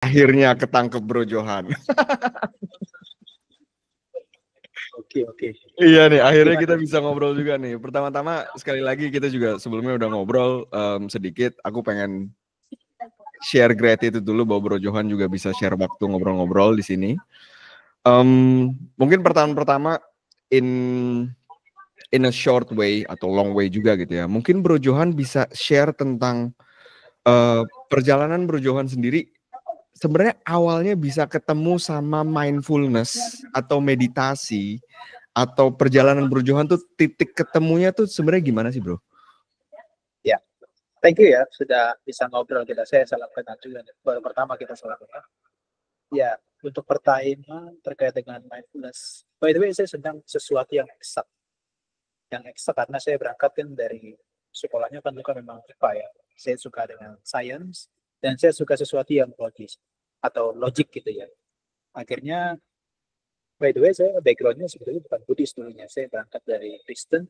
Akhirnya ketangkep Bro Johan. Oke. Iya nih, akhirnya kita bisa ngobrol juga nih. Pertama-tama sekali lagi kita juga sebelumnya udah ngobrol sedikit. Aku pengen share gratitude dulu bahwa Bro Johan juga bisa share waktu ngobrol-ngobrol di sini. Mungkin pertama in a short way atau long way juga gitu ya. Mungkin Bro Johan bisa share tentang perjalanan Bro Johan sendiri. Sebenarnya awalnya bisa ketemu sama mindfulness atau meditasi atau perjalanan Bro Johan tuh titik ketemunya tuh sebenarnya gimana sih Bro? Ya, thank you ya sudah bisa ngobrol kita. Saya salam kenal juga. Baru pertama kita salam kenal. Ya, untuk pertanyaan terkait dengan mindfulness. By the way, saya sedang sesuatu yang eksak. Yang eksak karena saya berangkat kan dari sekolahnya kan bukan memang IPA ya. Saya suka dengan science dan saya suka sesuatu yang logis atau logik gitu ya. Akhirnya, by the way, saya backgroundnya sebetulnya bukan Buddhis dulunya. Saya berangkat dari Kristen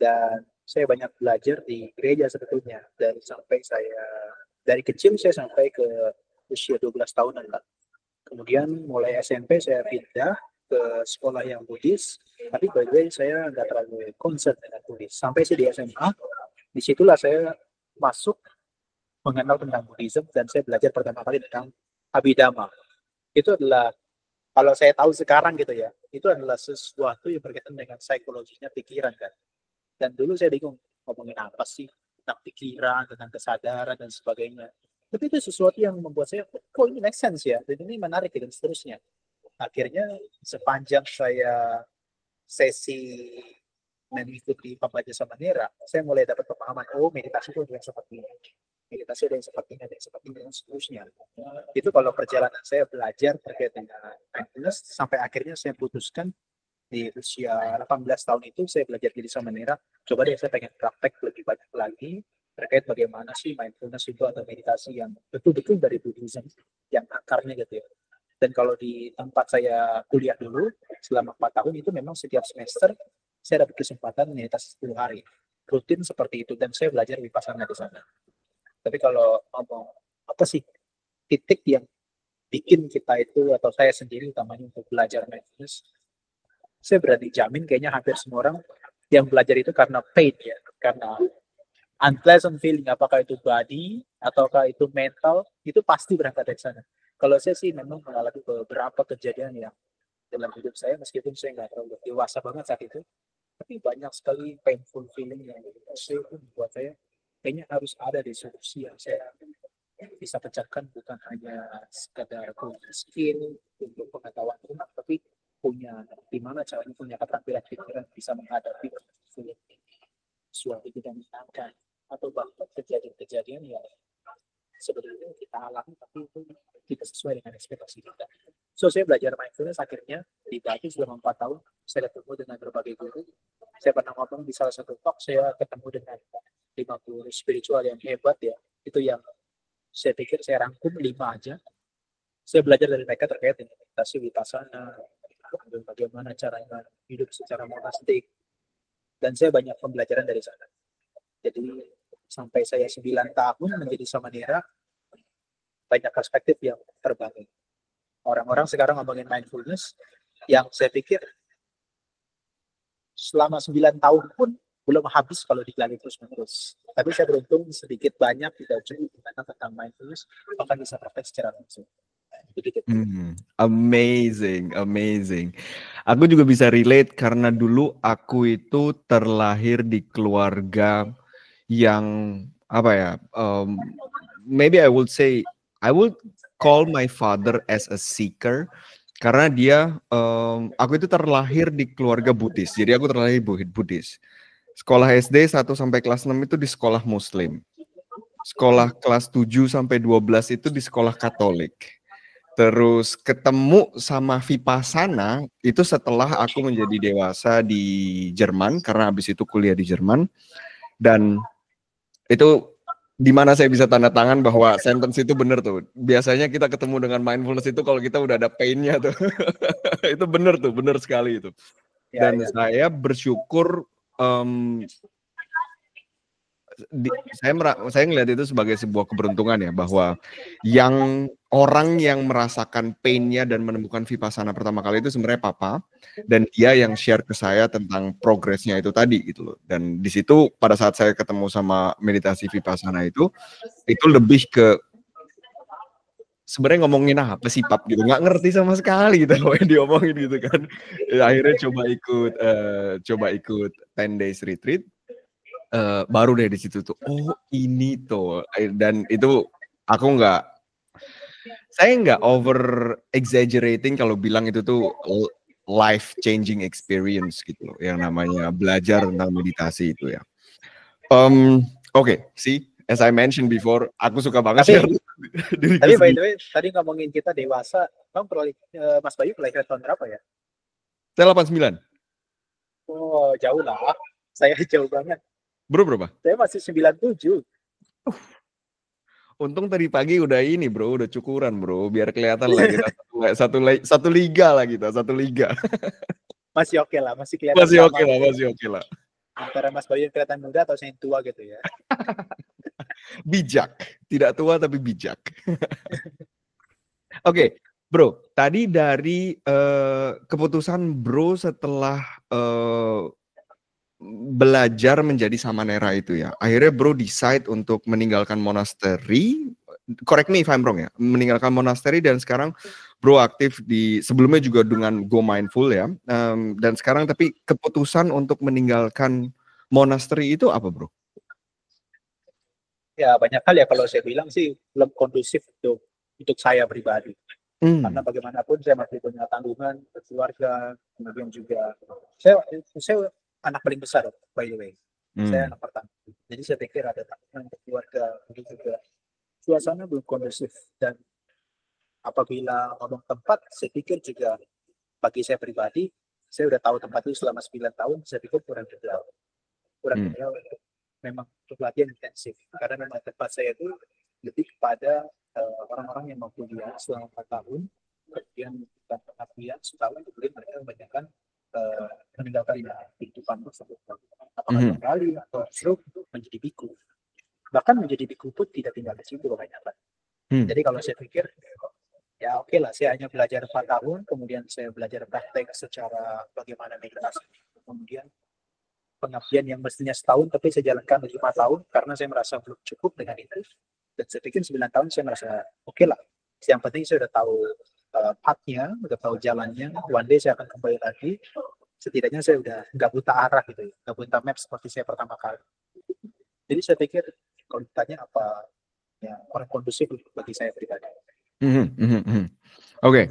dan saya banyak belajar di gereja sebetulnya. Dari kecil saya sampai ke usia 12 tahunan lah. Kemudian mulai SMP saya pindah ke sekolah yang Buddhis, tapi by the way saya nggak terlalu concern dengan Buddhis. Sampai sih di SMA, disitulah saya masuk mengenal tentang Buddhism dan saya belajar pertama kali tentang Abhidhamma. Itu adalah, kalau saya tahu sekarang gitu ya, itu adalah sesuatu yang berkaitan dengan psikologinya pikiran kan. Dan dulu saya bingung, ngomongin apa sih tentang pikiran, tentang kesadaran dan sebagainya. Tapi itu sesuatu yang membuat saya, kok ini make sense ya, dan ini menarik dan seterusnya. Akhirnya sepanjang saya sesi mengikuti Pembaca Samanera, saya mulai dapat pemahaman, oh meditasi itu yang seperti ini. Meditasi ada yang seperti ini, ada yang seperti ini, dan seterusnya. Itu kalau perjalanan saya belajar terkait dengan mindfulness, sampai akhirnya saya putuskan di usia 18 tahun itu saya belajar jadi Samanera. Coba deh saya pengen praktek lebih banyak lagi terkait bagaimana sih mindfulness itu atau meditasi yang betul-betul dari Buddhism yang akarnya gitu ya. Dan kalau di tempat saya kuliah dulu selama 4 tahun itu memang setiap semester saya dapat kesempatan meditasi 10 hari rutin seperti itu dan saya belajar vipassana di sana. Tapi kalau ngomong apa sih titik yang bikin kita itu atau saya sendiri utamanya untuk belajar mindfulness, saya berani jamin kayaknya hampir semua orang yang belajar itu karena pain ya, karena unpleasant feeling, apakah itu body ataukah itu mental, itu pasti berangkat dari sana. Kalau saya sih memang mengalami beberapa kejadian yang dalam hidup saya, meskipun saya nggak terlalu dewasa banget saat itu, tapi banyak sekali painful feeling yang saya itu membuat saya kayaknya harus ada di solusi yang saya bisa pecahkan, bukan hanya sekadar punya skill untuk pengetahuan rumah, tapi punya gimana caranya punya keterampilan pikiran bisa menghadapi suatu tidak menyenangkan atau bahkan kejadian-kejadian yang sebenarnya kita alami tapi itu tidak sesuai dengan ekspektasi kita. So saya belajar mindfulness akhirnya di Bali selama 4 tahun. Saya ketemu dengan berbagai guru. Saya pernah ngomong di salah satu talk, saya ketemu dengan 5 guru spiritual yang hebat ya. Itu yang saya pikir saya rangkum 5 aja. Saya belajar dari mereka terkait dengan meditasi vipassana, bagaimana caranya hidup secara monastik, dan saya banyak pembelajaran dari sana. Jadi sampai saya 9 tahun menjadi Samanera, banyak perspektif yang terbangun. Orang-orang sekarang ngomongin mindfulness, yang saya pikir selama 9 tahun pun belum habis kalau digali terus-menerus. Tapi saya beruntung sedikit banyak tidak cuma tentang mindfulness, bahkan bisa praktek secara langsung. Amazing. Aku juga bisa relate karena dulu aku itu terlahir di keluarga yang apa ya? Maybe I would say I would call my father as a seeker karena dia aku itu terlahir di keluarga Buddhis. Jadi aku terlahir Buddhis. Sekolah SD 1 sampai kelas 6 itu di sekolah Muslim. Sekolah kelas 7 sampai 12 itu di sekolah Katolik. Terus ketemu sama Vipassana itu setelah aku menjadi dewasa di Jerman karena habis itu kuliah di Jerman, dan itu di mana saya bisa tanda tangan bahwa sentence itu benar tuh. Biasanya kita ketemu dengan mindfulness itu kalau kita udah ada pain-nya tuh. Itu benar tuh, benar sekali itu. Dan saya bersyukur saya ngelihat itu sebagai sebuah keberuntungan ya, bahwa yang orang yang merasakan pain-nya dan menemukan Vipassana pertama kali itu sebenarnya papa, dan dia yang share ke saya tentang progresnya itu tadi gitu loh. Dan di situ pada saat saya ketemu sama meditasi Vipassana itu lebih ke sebenarnya ngomongin apa sih pap gitu, nggak ngerti sama sekali gitu apa yang diomongin gitu kan. Akhirnya coba ikut 10 days retreat, baru deh di situ tuh oh ini tuh, dan itu aku saya nggak over exaggerating kalau bilang itu tuh life changing experience gitu loh, yang namanya belajar tentang meditasi itu ya. Oke, see, as I mentioned before, aku suka banget share diriku Tapi by sendiri. the way, tadi ngomongin kita dewasa, Mas Bayu kelahiran tahun berapa ya? Saya 89. Oh, jauh lah. Saya jauh banget. Bro berapa? Saya masih 97. Untung tadi pagi udah ini bro, udah cukuran bro, biar kelihatan lah kita satu liga lah kita, satu liga. Masih oke lah, masih kelihatan Masih sama oke lah, gitu. masih oke lah. Antara Mas Bayu yang kelihatan muda atau saya yang tua gitu ya. Bijak, tidak tua tapi bijak. Oke, bro, tadi dari keputusan bro setelah belajar menjadi samanera itu ya, akhirnya bro decide untuk meninggalkan monastery, correct me if I'm wrong ya, meninggalkan monastery dan sekarang bro aktif di, sebelumnya juga dengan Go Mindful ya, dan sekarang tapi keputusan untuk meninggalkan monastery itu apa bro? Ya banyak hal ya kalau saya bilang sih belum kondusif untuk saya pribadi. Karena bagaimanapun saya masih punya tanggungan keluarga, kemudian juga saya anak paling besar by the way. Saya anak pertama. Jadi saya pikir ada tanggungan untuk keluarga, kemudian juga suasana belum kondusif, dan apabila ngomong tempat, saya pikir juga bagi saya pribadi, saya udah tahu tempat itu selama 9 tahun, saya pikir kurang ideal untuk memang untuk latihan intensif, karena memang tempat saya itu lebih kepada orang-orang yang mau kuliah selama 4 tahun, kemudian bukan pengabdian setahun, kemudian mereka kebanyakan meninggalkan kehidupan tersebut, apakah kembali atau justru menjadi biku. Bahkan menjadi biku pun tidak tinggal di situ kebanyakan. Jadi kalau saya pikir ya oke lah, saya hanya belajar 4 tahun, kemudian saya belajar praktek secara bagaimana meditasi, kemudian pengabdian yang mestinya setahun tapi saya jalankan 5 tahun karena saya merasa belum cukup dengan itu, dan saya pikir 9 tahun saya merasa oke lah, yang penting saya udah tahu pathnya, udah tahu jalannya, one day saya akan kembali lagi, setidaknya saya udah nggak buta arah gitu ya, nggak buta map seperti saya pertama kali. Jadi saya pikir kalau ditanya apa ya orang kondusif bagi saya pribadi. Oke.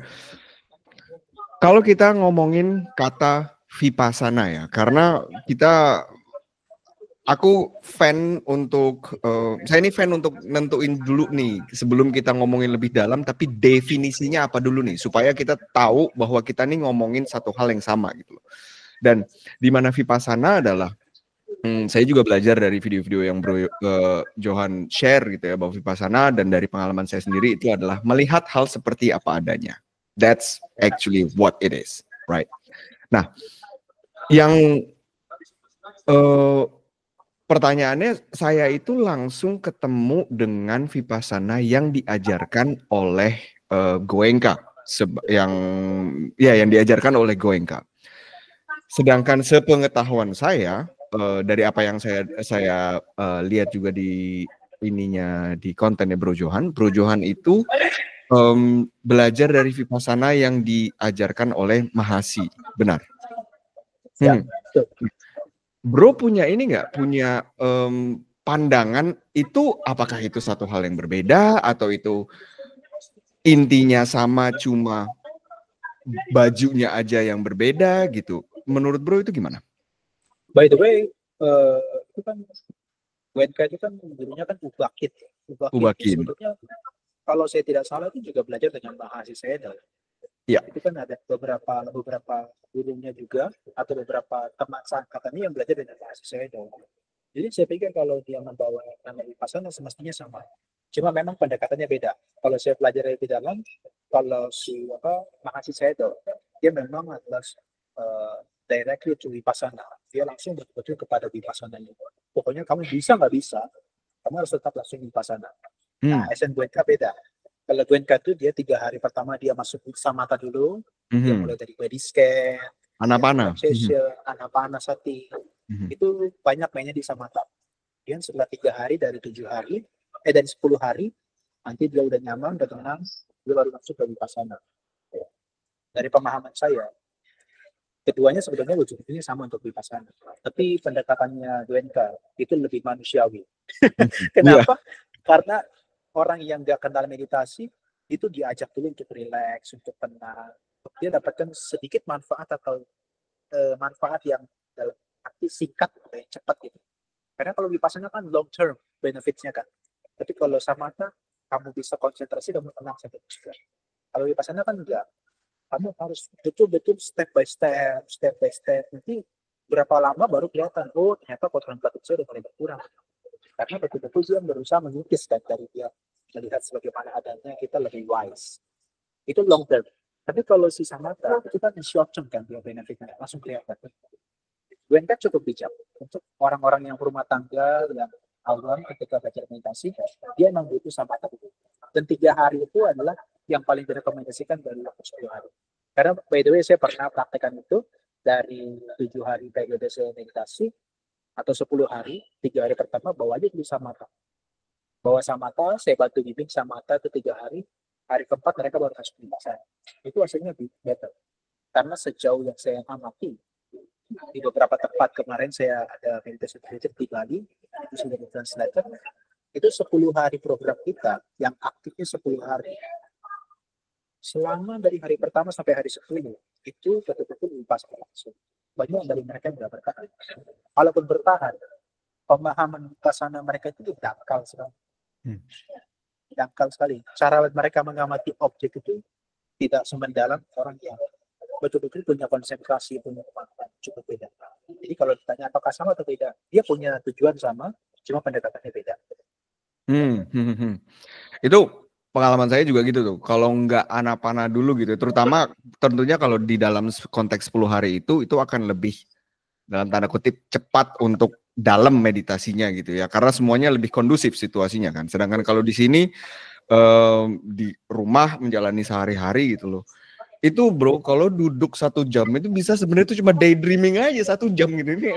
Kalau kita ngomongin kata Vipassana ya, karena aku fan untuk, saya ini fan untuk nentuin dulu nih, sebelum kita ngomongin lebih dalam, tapi definisinya apa dulu nih, supaya kita tahu bahwa kita nih ngomongin satu hal yang sama gitu loh. Dan di mana Vipassana adalah, saya juga belajar dari video-video yang Bro Johan share gitu ya, bahwa Vipassana dan dari pengalaman saya sendiri itu adalah melihat hal seperti apa adanya. That's actually what it is, right? Nah, yang pertanyaannya, saya itu langsung ketemu dengan Vipassana yang diajarkan oleh Goenka, yang diajarkan oleh Goenka. Sedangkan sepengetahuan saya, dari apa yang saya lihat juga di kontennya Bro Johan itu belajar dari Vipassana yang diajarkan oleh Mahasi, benar? Bro punya ini nggak, punya pandangan itu, apakah itu satu hal yang berbeda atau itu intinya sama, cuma bajunya aja yang berbeda gitu? Menurut Bro itu gimana? By the way, itu kan WNK itu kan gurunya kan Ubakit. Ubakit sebetulnya kalau saya tidak salah itu juga belajar dengan Mahasi Sayadaw. Ya. Itu kan ada beberapa gurunya juga atau beberapa teman seangkatannya yang belajar dengan Mahasi Sayadaw. Jadi saya pikir kalau dia membawa nama Vipassana semestinya sama. Cuma memang pendekatannya beda. Kalau saya belajar lebih dalam, kalau si Mahasi Sayadaw, dia memang adalah directly to Vipassana. Dia langsung betul-betul kepada Vipassana. Pokoknya kamu bisa nggak bisa, kamu harus tetap langsung Vipassana. Nah, SN WNK beda. Kalau Gwenka itu dia 3 hari pertama dia masuk Samatha dulu, dia mulai dari body scan, Anapana. relaxation, anapanasati, itu banyak mainnya di Samatha. Kemudian setelah 3 hari dari 7 hari, dari 10 hari, nanti dia udah nyaman, udah tenang, dia baru masuk ke Vipassana. Dari pemahaman saya, keduanya sebenarnya ujung-ujungnya sama untuk Vipassana. Tapi pendekatannya Gwenka itu lebih manusiawi. Kenapa? Karena orang yang nggak kenal meditasi itu diajak dulu untuk relax, untuk tenang. Dia dapatkan sedikit manfaat atau manfaat yang dalam arti singkat atau yang cepat gitu. Karena kalau Vipassana kan long term benefitsnya kan. Tapi kalau Samatha kamu bisa konsentrasi, kamu tenang sampai juga. Kalau Vipassana kan enggak. Kamu harus betul-betul step by step. Nanti berapa lama baru kelihatan, oh ternyata kotoran batuk saya udah mulai berkurang. Karena betul-betul dia berusaha mengikis kan dari dia melihat sebagaimana adanya, kita lebih wise. Itu long term. Tapi kalau si Samatha itu kan short term kan dia benefitnya langsung kelihatan. Gwenka cukup bijak untuk orang-orang yang berumah tangga yang awam ketika belajar meditasi, dia memang butuh Samatha dulu. Dan 3 hari itu adalah yang paling direkomendasikan dari 10 hari. Karena by the way saya pernah praktekkan itu dari 7 hari periode saya meditasi atau 10 hari, 3 hari pertama bawa aja dulu Samatha. Bawa Samatha, saya bantu bimbing Samatha itu 3 hari. Hari keempat mereka baru masuk Vipassana. Itu hasilnya better. Karena sejauh yang saya amati, di beberapa tempat kemarin saya ada meditasi di Bali, itu sudah ditranslator, itu 10 hari program kita yang aktifnya 10 hari. Selama dari hari pertama sampai hari 10 itu betul-betul Vipassana langsung. Banyak dari mereka yang bertahan. Walaupun bertahan, pemahaman Vipassana mereka itu dangkal sekali. Dangkal sekali. Cara mereka mengamati objek itu tidak semendalam orang yang betul-betul punya konsentrasi, punya kemampuan cukup beda. Jadi kalau ditanya apakah sama atau tidak, dia punya tujuan sama, cuma pendekatannya beda. Itu pengalaman saya juga gitu tuh. Kalau nggak Anapana dulu gitu, terutama tentunya kalau di dalam konteks 10 hari itu akan lebih dalam tanda kutip cepat untuk dalam meditasinya gitu ya. Karena semuanya lebih kondusif situasinya kan. Sedangkan kalau di sini di rumah menjalani sehari-hari gitu loh. Itu bro, kalau duduk 1 jam itu bisa sebenarnya itu cuma daydreaming aja 1 jam gitu. Ini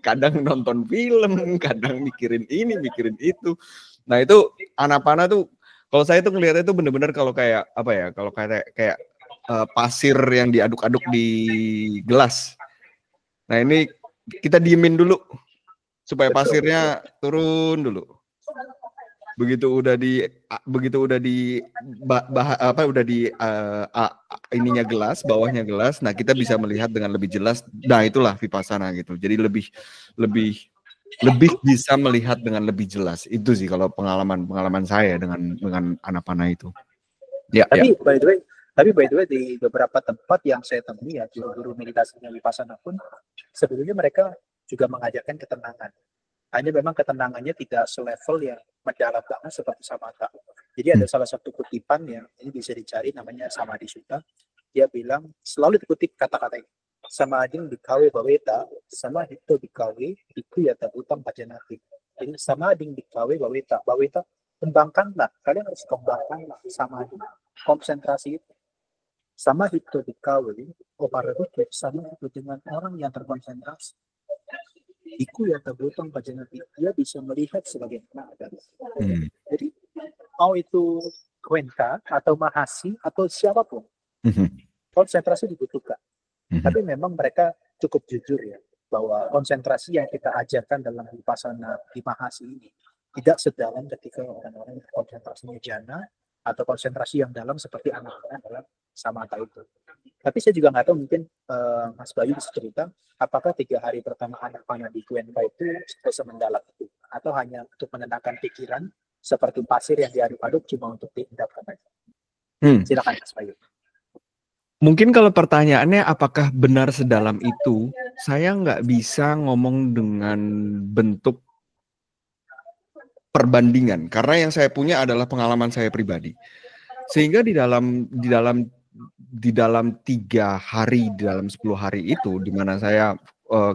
kadang nonton film, kadang mikirin ini, mikirin itu. Nah itu Anapana tuh, kalau saya tuh ngelihatnya itu bener-bener kalau kayak apa ya, kalau kayak pasir yang diaduk-aduk di gelas. Nah ini kita diemin dulu supaya pasirnya turun dulu. Begitu udah di ininya gelas, bawahnya gelas, nah kita bisa melihat dengan lebih jelas. Nah itulah Vipassana gitu. Jadi lebih bisa melihat dengan lebih jelas. Itu sih kalau pengalaman saya dengan Anapana itu. Ya, Tapi by the way di beberapa tempat yang saya temui ya, guru-guru meditasinya Vipassana pun sebetulnya mereka juga mengajarkan ketenangan. Hanya memang ketenangannya tidak selevel yang mendalam banget seperti Samatha. Jadi ada salah satu kutipan yang ini bisa dicari, namanya Samadhi Sutta. Dia bilang, selalu dikutip kata-kata ini. Samading bikawe baweta, sama hito bikawe, itu yata utang pajanati. Jadi samading bikawe baweta. Baweta, kembangkanlah. Kalian harus kembangkanlah samadhi. Konsentrasi itu. Sama hito bikawe, oparabut, sama itu dengan orang yang terkonsentrasi. Iku ya tabutang pajanati, dia bisa melihat sebagaimana ada. Jadi mau itu Gwenka atau Mahasi atau siapapun, konsentrasi dibutuhkan. Tapi memang mereka cukup jujur ya bahwa konsentrasi yang kita ajarkan dalam Vipassana di Mahasi ini tidak sedalam ketika orang-orang konsentrasinya jana atau konsentrasi yang dalam seperti anak-anak dalam Samatha itu. Tapi saya juga nggak tahu, mungkin Mas Bayu bisa cerita apakah 3 hari pertama Anapana di Gwenka itu semendalam itu atau hanya untuk menenangkan pikiran seperti pasir yang diaduk-aduk cuma untuk diendapkan aja. Silakan Mas Bayu. Mungkin kalau pertanyaannya apakah benar sedalam itu, saya nggak bisa ngomong dengan bentuk perbandingan karena yang saya punya adalah pengalaman saya pribadi. Sehingga di dalam 3 hari, di dalam 10 hari itu, di mana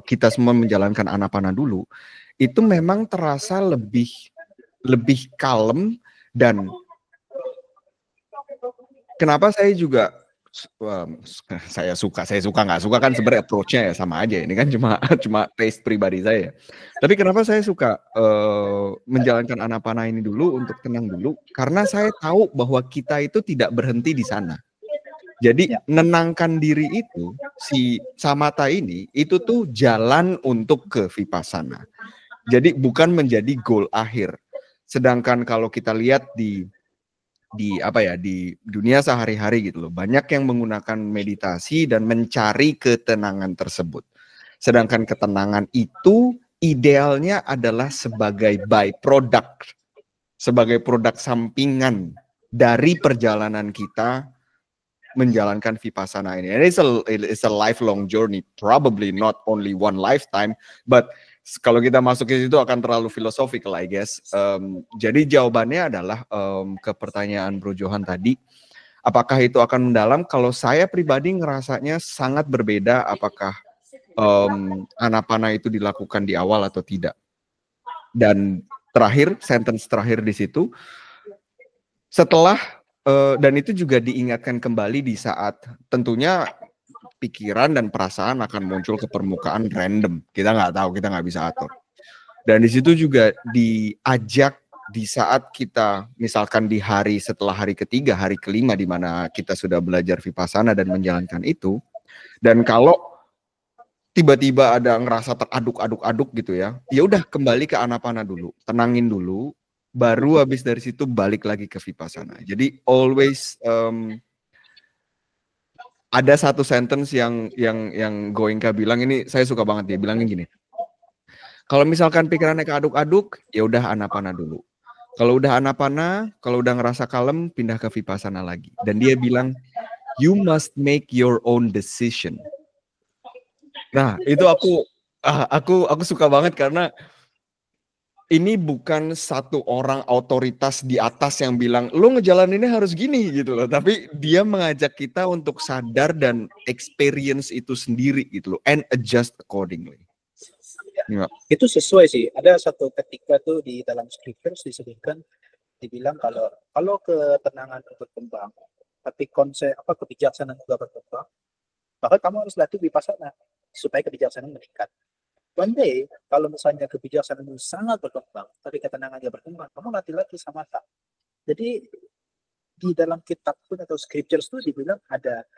kita semua menjalankan Anapana dulu, itu memang terasa lebih kalem dan kenapa saya juga saya suka nggak suka kan sebenarnya approach-nya ya sama aja. Ini kan cuma taste pribadi saya. Tapi kenapa saya suka menjalankan Anapana ini dulu untuk tenang dulu? Karena saya tahu bahwa kita itu tidak berhenti di sana. Jadi menenangkan diri itu, si samatha ini itu tuh jalan untuk ke vipassana. Jadi bukan menjadi goal akhir. Sedangkan kalau kita lihat di dunia sehari-hari gitu loh, banyak yang menggunakan meditasi dan mencari ketenangan tersebut. Sedangkan ketenangan itu idealnya adalah sebagai byproduct, sebagai produk sampingan dari perjalanan kita menjalankan vipassana ini. And it's a lifelong journey, probably not only one lifetime, but kalau kita masuk ke situ akan terlalu philosophical, I guess. Jadi jawabannya adalah ke pertanyaan Bro Johan tadi, apakah itu akan mendalam? Kalau saya pribadi ngerasanya sangat berbeda apakah Anapana itu dilakukan di awal atau tidak. Dan terakhir, sentence terakhir di situ, setelah dan itu juga diingatkan kembali di saat tentunya pikiran dan perasaan akan muncul ke permukaan random. Kita nggak tahu, kita nggak bisa atur. Dan di situ juga diajak di saat kita misalkan di hari setelah hari ketiga, hari kelima di mana kita sudah belajar vipassana dan menjalankan itu. Dan kalau tiba-tiba ada ngerasa teraduk-aduk gitu ya, ya udah kembali ke Anapana dulu, tenangin dulu. Baru habis dari situ balik lagi ke vipassana. Jadi always ada satu sentence yang Goenka bilang, ini saya suka banget, dia bilangnya gini. Kalau misalkan pikirannya keaduk-aduk, ya udah Anapana dulu. Kalau udah Anapana, kalau udah ngerasa kalem, pindah ke vipassana lagi. Dan dia bilang, you must make your own decision. Nah, itu aku suka banget karena ini bukan satu orang otoritas di atas yang bilang, lo ngejalaninnya harus gini gitu loh. Tapi dia mengajak kita untuk sadar dan experience itu sendiri gitu loh. And adjust accordingly. Ya. Itu sesuai sih. Ada satu ketika tuh di dalam scriptures disebutkan, dibilang kalau ketenangan berkembang, tapi kebijaksanaan juga berkembang, maka kamu harus latih vipassana supaya kebijaksanaan meningkat. One day, kalau misalnya kebijaksanaan sangat berkembang, tapi ketenangannya berkembang, kamu latih-latih samatha. Jadi di dalam kitab pun atau scriptures itu dibilang ada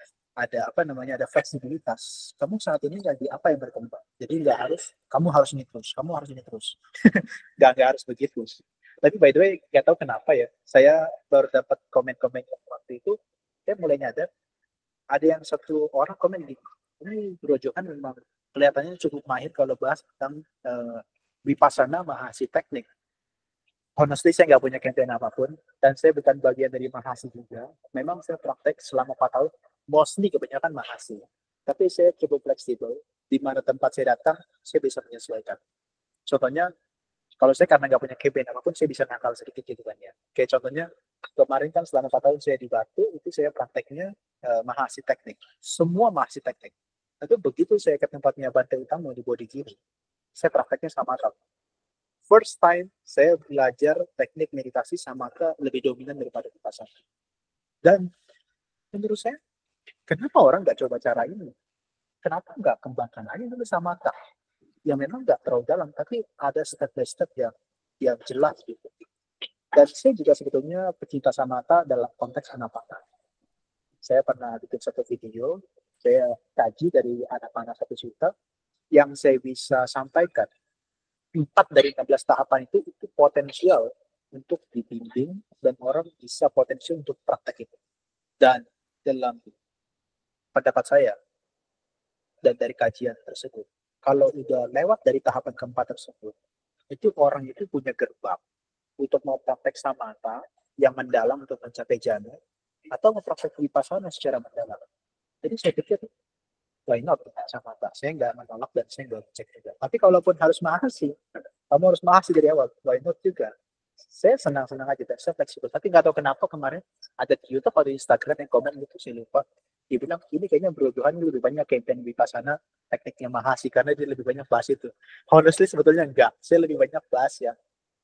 fleksibilitas. Kamu saat ini lagi apa yang berkembang. Jadi kamu harus ini terus. nggak harus begitu. Tapi by the way, nggak tahu kenapa ya, saya baru dapat komen-komen waktu itu, saya mulai nyadar, ada yang satu orang komen gini, ini Bro Johan memang kelihatannya cukup mahir kalau bahas tentang vipassana mahasi teknik. Honestly, saya nggak punya campaign apapun, dan saya bukan bagian dari mahasi juga. Memang saya praktek selama 4 tahun, mostly kebanyakan mahasi. Tapi saya cukup fleksibel, di mana tempat saya datang, saya bisa menyesuaikan. Contohnya, kalau saya karena nggak punya campaign apapun, saya bisa nakal sedikit gitu kan ya. Kayak contohnya, kemarin kan selama 4 tahun saya di Batu, itu saya prakteknya mahasi teknik. Semua mahasi teknik. Tapi begitu saya ke tempatnya Bante Utama di Bodi Giri, saya prakteknya samatha. First time saya belajar teknik meditasi samatha lebih dominan daripada vipassana. Dan menurut saya, kenapa orang nggak coba cara ini? Kenapa nggak kembangkan aja dulu samatha? Yang memang nggak terlalu dalam, tapi ada step by step yang jelas gitu. Dan saya juga sebetulnya pecinta samatha dalam konteks Anapana. Saya pernah bikin satu video, saya kaji dari Anapana 1 juta, yang saya bisa sampaikan 4 dari 16 tahapan itu potensial untuk dibimbing dan orang bisa potensial untuk praktek itu. Dan dalam pendapat saya dan dari kajian tersebut, kalau udah lewat dari tahapan keempat tersebut, itu orang itu punya gerbang untuk mau praktek samatha yang mendalam untuk mencapai jana, atau mempraktek vipassana secara mendalam. Jadi saya pikir, why not samatha? Saya nggak menolak dan saya nggak cek juga. Tapi kalaupun harus mahasi, kamu harus mahasi dari awal, why not juga? Saya senang-senang aja, saya fleksibel. Tapi nggak tahu kenapa kemarin ada di YouTube atau di Instagram yang komen gitu, saya lupa. Dia bilang, ini kayaknya Bro Johan lebih banyak campaign vipassana, tekniknya mahasi, karena dia lebih banyak bahas itu. Honestly, sebetulnya enggak. Saya lebih banyak bahas ya,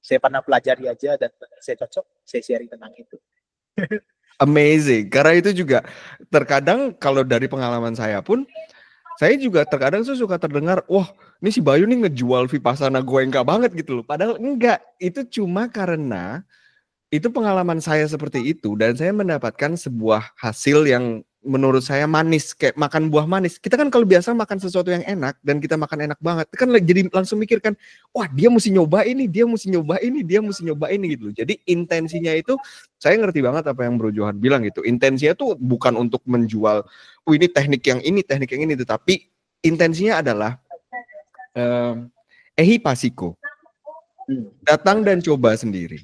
saya pernah pelajari aja, dan saya cocok, saya sharing tentang itu. Amazing. Karena itu juga terkadang kalau dari pengalaman saya pun, saya juga terkadang tuh suka terdengar, wah ini si Bayu nih ngejual Vipassana Goenka banget gitu loh. Padahal enggak, itu cuma karena itu pengalaman saya seperti itu dan saya mendapatkan sebuah hasil yang menurut saya manis, kayak makan buah manis. Kita kan kalau biasa makan sesuatu yang enak dan kita makan enak banget, kan jadi langsung mikirkan, wah dia mesti nyoba ini, dia mesti nyoba ini, dia mesti nyoba ini gitu loh. Jadi intensinya itu saya ngerti banget apa yang Bro Johan bilang gitu. Intensinya tuh bukan untuk menjual, ini teknik yang ini, teknik yang ini, tetapi intensinya adalah ehi pasiko. Datang dan coba sendiri.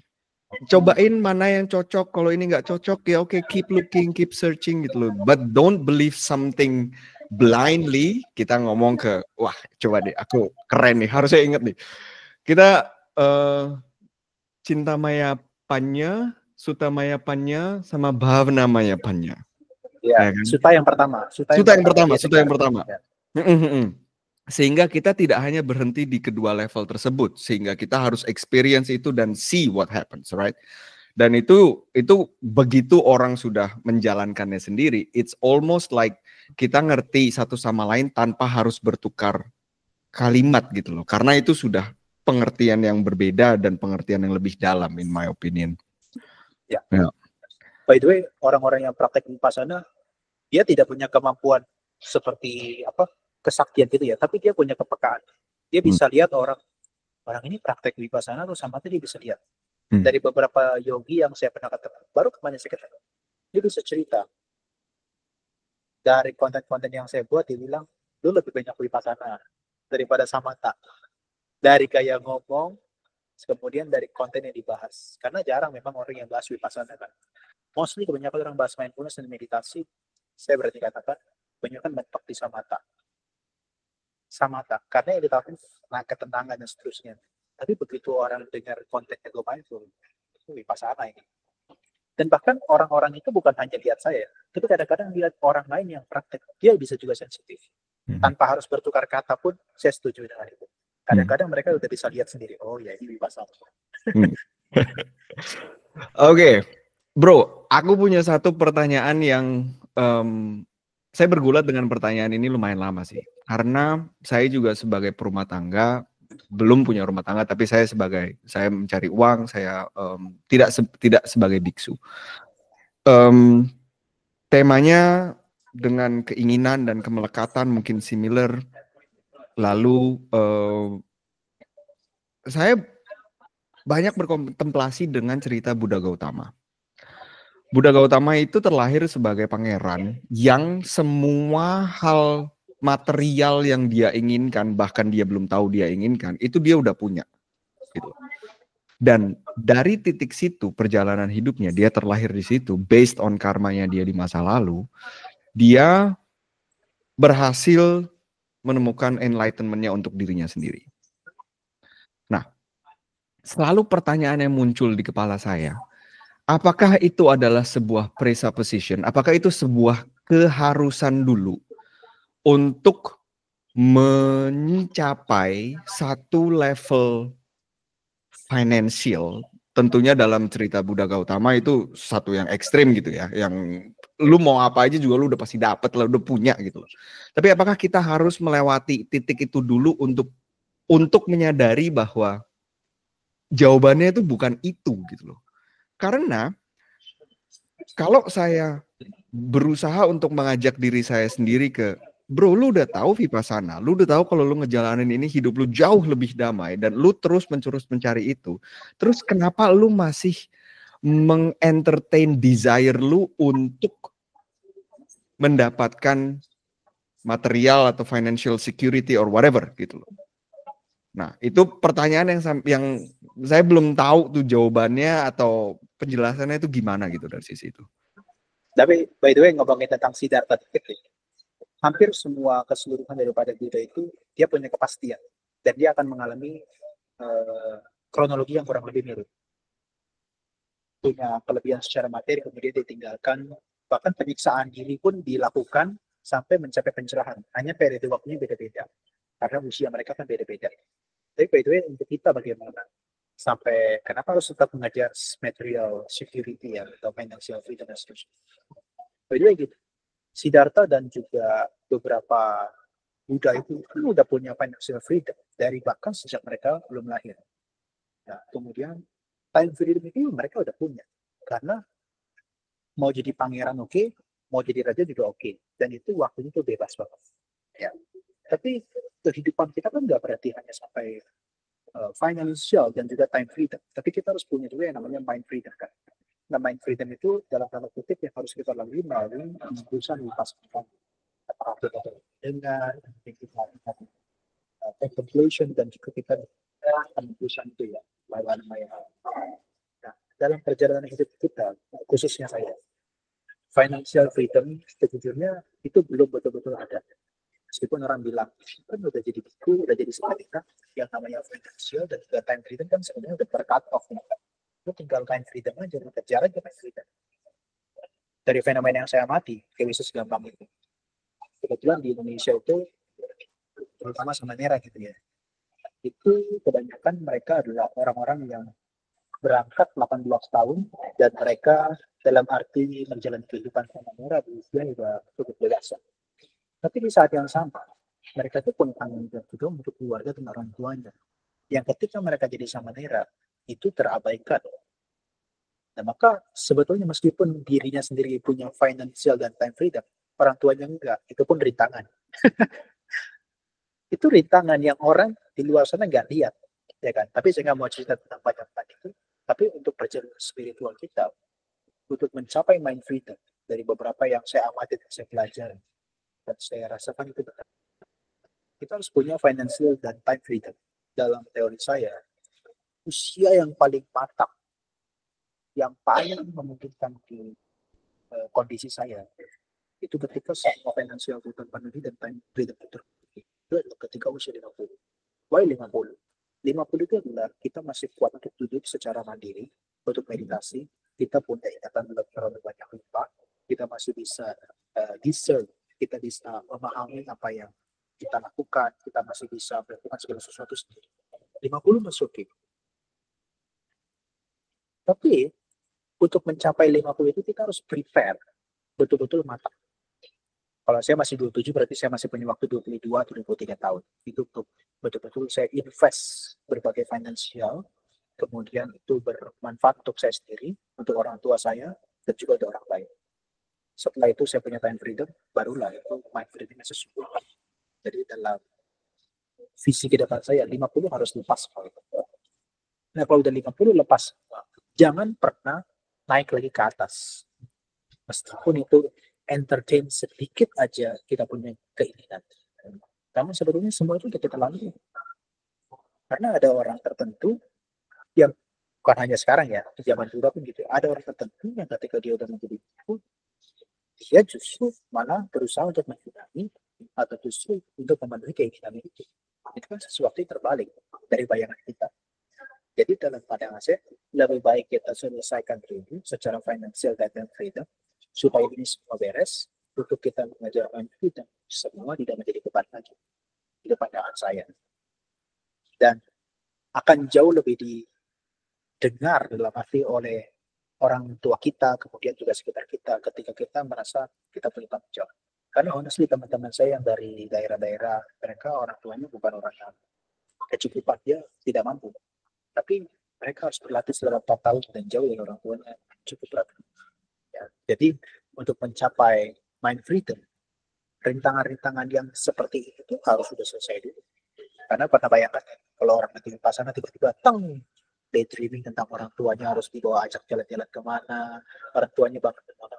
Cobain mana yang cocok. Kalau ini nggak cocok ya oke, keep looking, keep searching gitu loh. But don't believe something blindly. Kita ngomong ke, wah coba deh, aku keren nih, harusnya inget nih. Kita Cintamaya Panya, Sutamaya Panya, sama Bhavnamaya Panya. Ya, kan? Suta yang pertama. Suta yang pertama. Ya. Sehingga kita tidak hanya berhenti di kedua level tersebut, sehingga kita harus experience itu dan see what happens, right? Dan itu begitu orang sudah menjalankannya sendiri, it's almost like kita ngerti satu sama lain tanpa harus bertukar kalimat gitu loh. Karena itu sudah pengertian yang berbeda dan pengertian yang lebih dalam, in my opinion. Ya. By the way, orang-orang yang praktek Vipassana, dia tidak punya kemampuan seperti kesaktian gitu ya, tapi dia punya kepekaan. Dia bisa lihat orang ini praktek Vipassana atau samadhi, dia bisa lihat. Dari beberapa yogi yang saya pernah ketemu, baru kemarin saya ketemu, dia bisa cerita. Dari konten-konten yang saya buat, dia bilang, lu lebih banyak Vipassana daripada samatha. Dari gaya ngomong, kemudian dari konten yang dibahas. Karena jarang memang orang yang bahas Vipassana kan. Mostly kebanyakan orang bahas mindfulness dan meditasi, saya berarti katakan, kebanyakan mentok di samatha. Karena yang ditahukan ketenangan dan seterusnya. Tapi begitu orang dengar kontennya Go Mindful, itu Vipassana ini. Dan bahkan orang-orang itu bukan hanya lihat saya, tapi kadang-kadang lihat orang lain yang praktek, dia bisa juga sensitif. Tanpa harus bertukar kata pun, saya setuju dengan itu. Kadang-kadang mereka udah bisa lihat sendiri, oh ya ini Vipassana. Oke, Bro, aku punya satu pertanyaan yang saya bergulat dengan pertanyaan ini lumayan lama sih. Karena saya juga sebagai perumah tangga, belum punya rumah tangga, tapi saya mencari uang, saya tidak sebagai biksu. Temanya dengan keinginan dan kemelekatan mungkin similar. Lalu saya banyak berkontemplasi dengan cerita Buddha Gautama. Buddha Gautama itu terlahir sebagai pangeran yang semua hal material yang dia inginkan, bahkan dia belum tahu dia inginkan, itu dia udah punya. Gitu. Dan dari titik situ, perjalanan hidupnya, dia terlahir di situ, based on karmanya dia di masa lalu, dia berhasil menemukan enlightenment-nya untuk dirinya sendiri. Nah, selalu pertanyaan yang muncul di kepala saya, apakah itu adalah sebuah presupposition? Apakah itu sebuah keharusan dulu untuk mencapai satu level financial? Tentunya dalam cerita Buddha Gautama itu satu yang ekstrim gitu ya, yang lu mau apa aja juga lu udah pasti dapet lah, udah punya gitu. Tapi apakah kita harus melewati titik itu dulu untuk menyadari bahwa jawabannya itu bukan itu gitu loh. Karena kalau saya berusaha untuk mengajak diri saya sendiri ke, bro, lu udah tahu Vipassana, lu udah tahu kalau lu ngejalanin ini hidup lu jauh lebih damai dan lu terus mencari itu. Terus kenapa lu masih mengentertain desire lu untuk mendapatkan material atau financial security or whatever gitu loh. Nah, itu pertanyaan yang saya belum tahu tuh jawabannya atau penjelasannya itu gimana gitu dari sisi itu. Tapi by the way, ngomongin tentang Siddhartha, hampir semua keseluruhan daripada Buddha itu dia punya kepastian dan dia akan mengalami kronologi yang kurang lebih mirip. Punya kelebihan secara materi, kemudian ditinggalkan, bahkan penyiksaan diri pun dilakukan sampai mencapai pencerahan. Hanya periode waktunya beda-beda karena usia mereka kan beda-beda. Tapi by the way, untuk kita bagaimana? sampai kenapa harus tetap mengajar material security ya atau financial freedom dan seterusnya. Jadi gitu. Siddhartha dan juga beberapa Buddha itu kan udah punya financial freedom dari bahkan sejak mereka belum lahir. Nah, kemudian time freedom itu mereka udah punya karena mau jadi pangeran oke, mau jadi raja juga oke, dan itu waktunya tuh bebas banget. Ya. Tapi kehidupan kita kan nggak berarti hanya sampai financial dan juga time freedom, tapi kita harus punya juga yang namanya mind freedom kan. Nah, mind freedom itu dalam tanda kutip yang harus kita lalui melalui urusan melepaskan apakah kita dengan kita contemplation dan juga kita urusan itu ya, namanya. Nah, dalam perjalanan hidup kita, khususnya saya, financial freedom sejujurnya itu belum betul-betul ada. Meskipun orang bilang, kan udah jadi biku, udah jadi seperti yang namanya financial dan juga time freedom kan sebenarnya udah berkat off. Itu tinggal time freedom aja, kejar aja time freedom. Dari fenomena yang saya amati, kayak Yesus gampang itu. Kebetulan di Indonesia itu, terutama sama merah gitu ya, itu kebanyakan mereka adalah orang-orang yang berangkat 18 tahun dan mereka dalam arti menjalani kehidupan sama merah di usia juga cukup dewasa. Tapi di saat yang sama, mereka itu punya tanggung jawab juga untuk keluarga dan orang tuanya. Yang ketika mereka jadi samanera, itu terabaikan. Nah, maka sebetulnya meskipun dirinya sendiri punya financial dan time freedom, orang tuanya enggak, itu pun rintangan. Itu rintangan yang orang di luar sana nggak lihat, ya kan? Tapi saya nggak mau cerita tentang banyak itu. Tapi untuk perjalanan spiritual kita, untuk mencapai mind freedom, dari beberapa yang saya amati dan saya pelajari, dan saya rasakan itu benar. Kita harus punya financial dan time freedom. Dalam teori saya, usia yang paling matang, yang paling memungkinkan di kondisi saya, itu ketika semua financial freedom dan time freedom itu adalah ketika usia 50. Why 50? 50 itu adalah kita masih kuat untuk duduk secara mandiri, untuk meditasi, kita punya ingatan terlalu banyak lupa, kita masih bisa discern, kita bisa memahami apa yang kita lakukan, kita masih bisa melakukan segala sesuatu sendiri. 50 masuk oke. Tapi untuk mencapai 50 itu kita harus prepare, betul-betul matang. Kalau saya masih 27 berarti saya masih punya waktu 22 atau 23 tahun. Itu untuk betul-betul saya invest berbagai financial, kemudian itu bermanfaat untuk saya sendiri, untuk orang tua saya, dan juga untuk orang lain. Setelah itu saya punya time freedom, barulah itu mind freedom sesungguhnya. Jadi dalam visi ke depan saya, 50 harus lepas. Nah, kalau udah 50 lepas, jangan pernah naik lagi ke atas. Meskipun itu entertain sedikit aja kita punya keinginan. Karena sebetulnya semua itu kita lalui. Karena ada orang tertentu yang bukan hanya sekarang ya, di zaman dulu pun gitu. Ada orang tertentu yang ketika dia udah menjadi ibu, dia justru malah berusaha untuk menghindari atau justru untuk memenuhi keinginan itu. Itu kan sesuatu yang terbalik dari bayangan kita. Jadi dalam pandangan saya, lebih baik kita selesaikan dulu secara financial dan freedom, supaya ini semua beres, untuk kita mengajar freedom, semua tidak menjadi beban lagi. Itu pandangan saya. Dan akan jauh lebih didengar dalam arti oleh orang tua kita, kemudian juga sekitar kita, ketika kita merasa kita punya tanggung jawab. Karena honestly teman-teman saya yang dari daerah-daerah, mereka orang tuanya bukan orang yang kecukupan, dia tidak mampu. Tapi mereka harus berlatih selama 4 tahun dan jauh dari orang tuanya cukup berat. Ya, jadi untuk mencapai mind freedom, rintangan-rintangan yang seperti itu harus sudah selesai dulu. Karena pernah bayangkan kalau orang lagi di pasangan tiba-tiba daydreaming tentang orang tuanya harus dibawa ajak jalan-jalan kemana, orang tuanya bahkan kemana.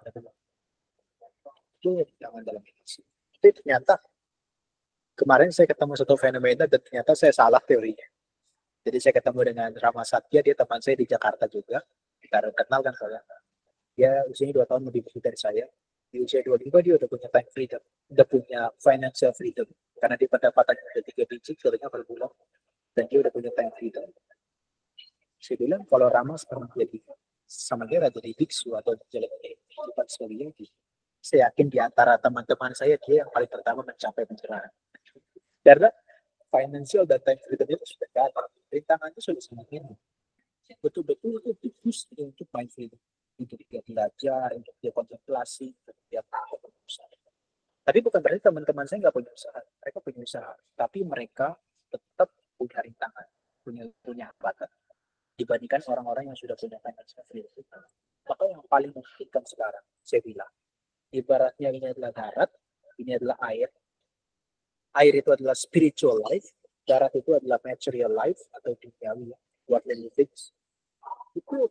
Itu jangan dalam itu. Tapi ternyata kemarin saya ketemu satu fenomena dan ternyata saya salah teorinya. Jadi saya ketemu dengan Rama Satya, dia teman saya di Jakarta juga. Kita kenal kan soalnya. Dia usianya 2 tahun lebih besar dari saya. Di usia 25 dia udah punya time freedom, udah punya financial freedom. Karena dia pendapatannya udah 3 digit sebenarnya per bulan. Dan dia udah punya time freedom. Saya bilang kalau Rama sekarang jadi sama dia jadi biksu atau jalan kehidupan sebagai yogi, saya yakin di antara teman-teman saya dia yang paling pertama mencapai pencerahan. Karena financial dan time freedom itu sudah ada, rintangannya sudah sangat minim. betul-betul itu fokus untuk mind freedom, untuk dia belajar, untuk dia kontemplasi, untuk dia berusaha. Tapi bukan berarti teman-teman saya nggak punya usaha, mereka punya usaha, tapi mereka tetap punya rintangan, punya hambatan dibandingkan orang-orang yang sudah punya financial freedom. Maka yang paling memungkinkan sekarang, saya bilang, ibaratnya ini adalah darat, ini adalah air. Air itu adalah spiritual life, darat itu adalah material life atau duniawi, worldly things. Itu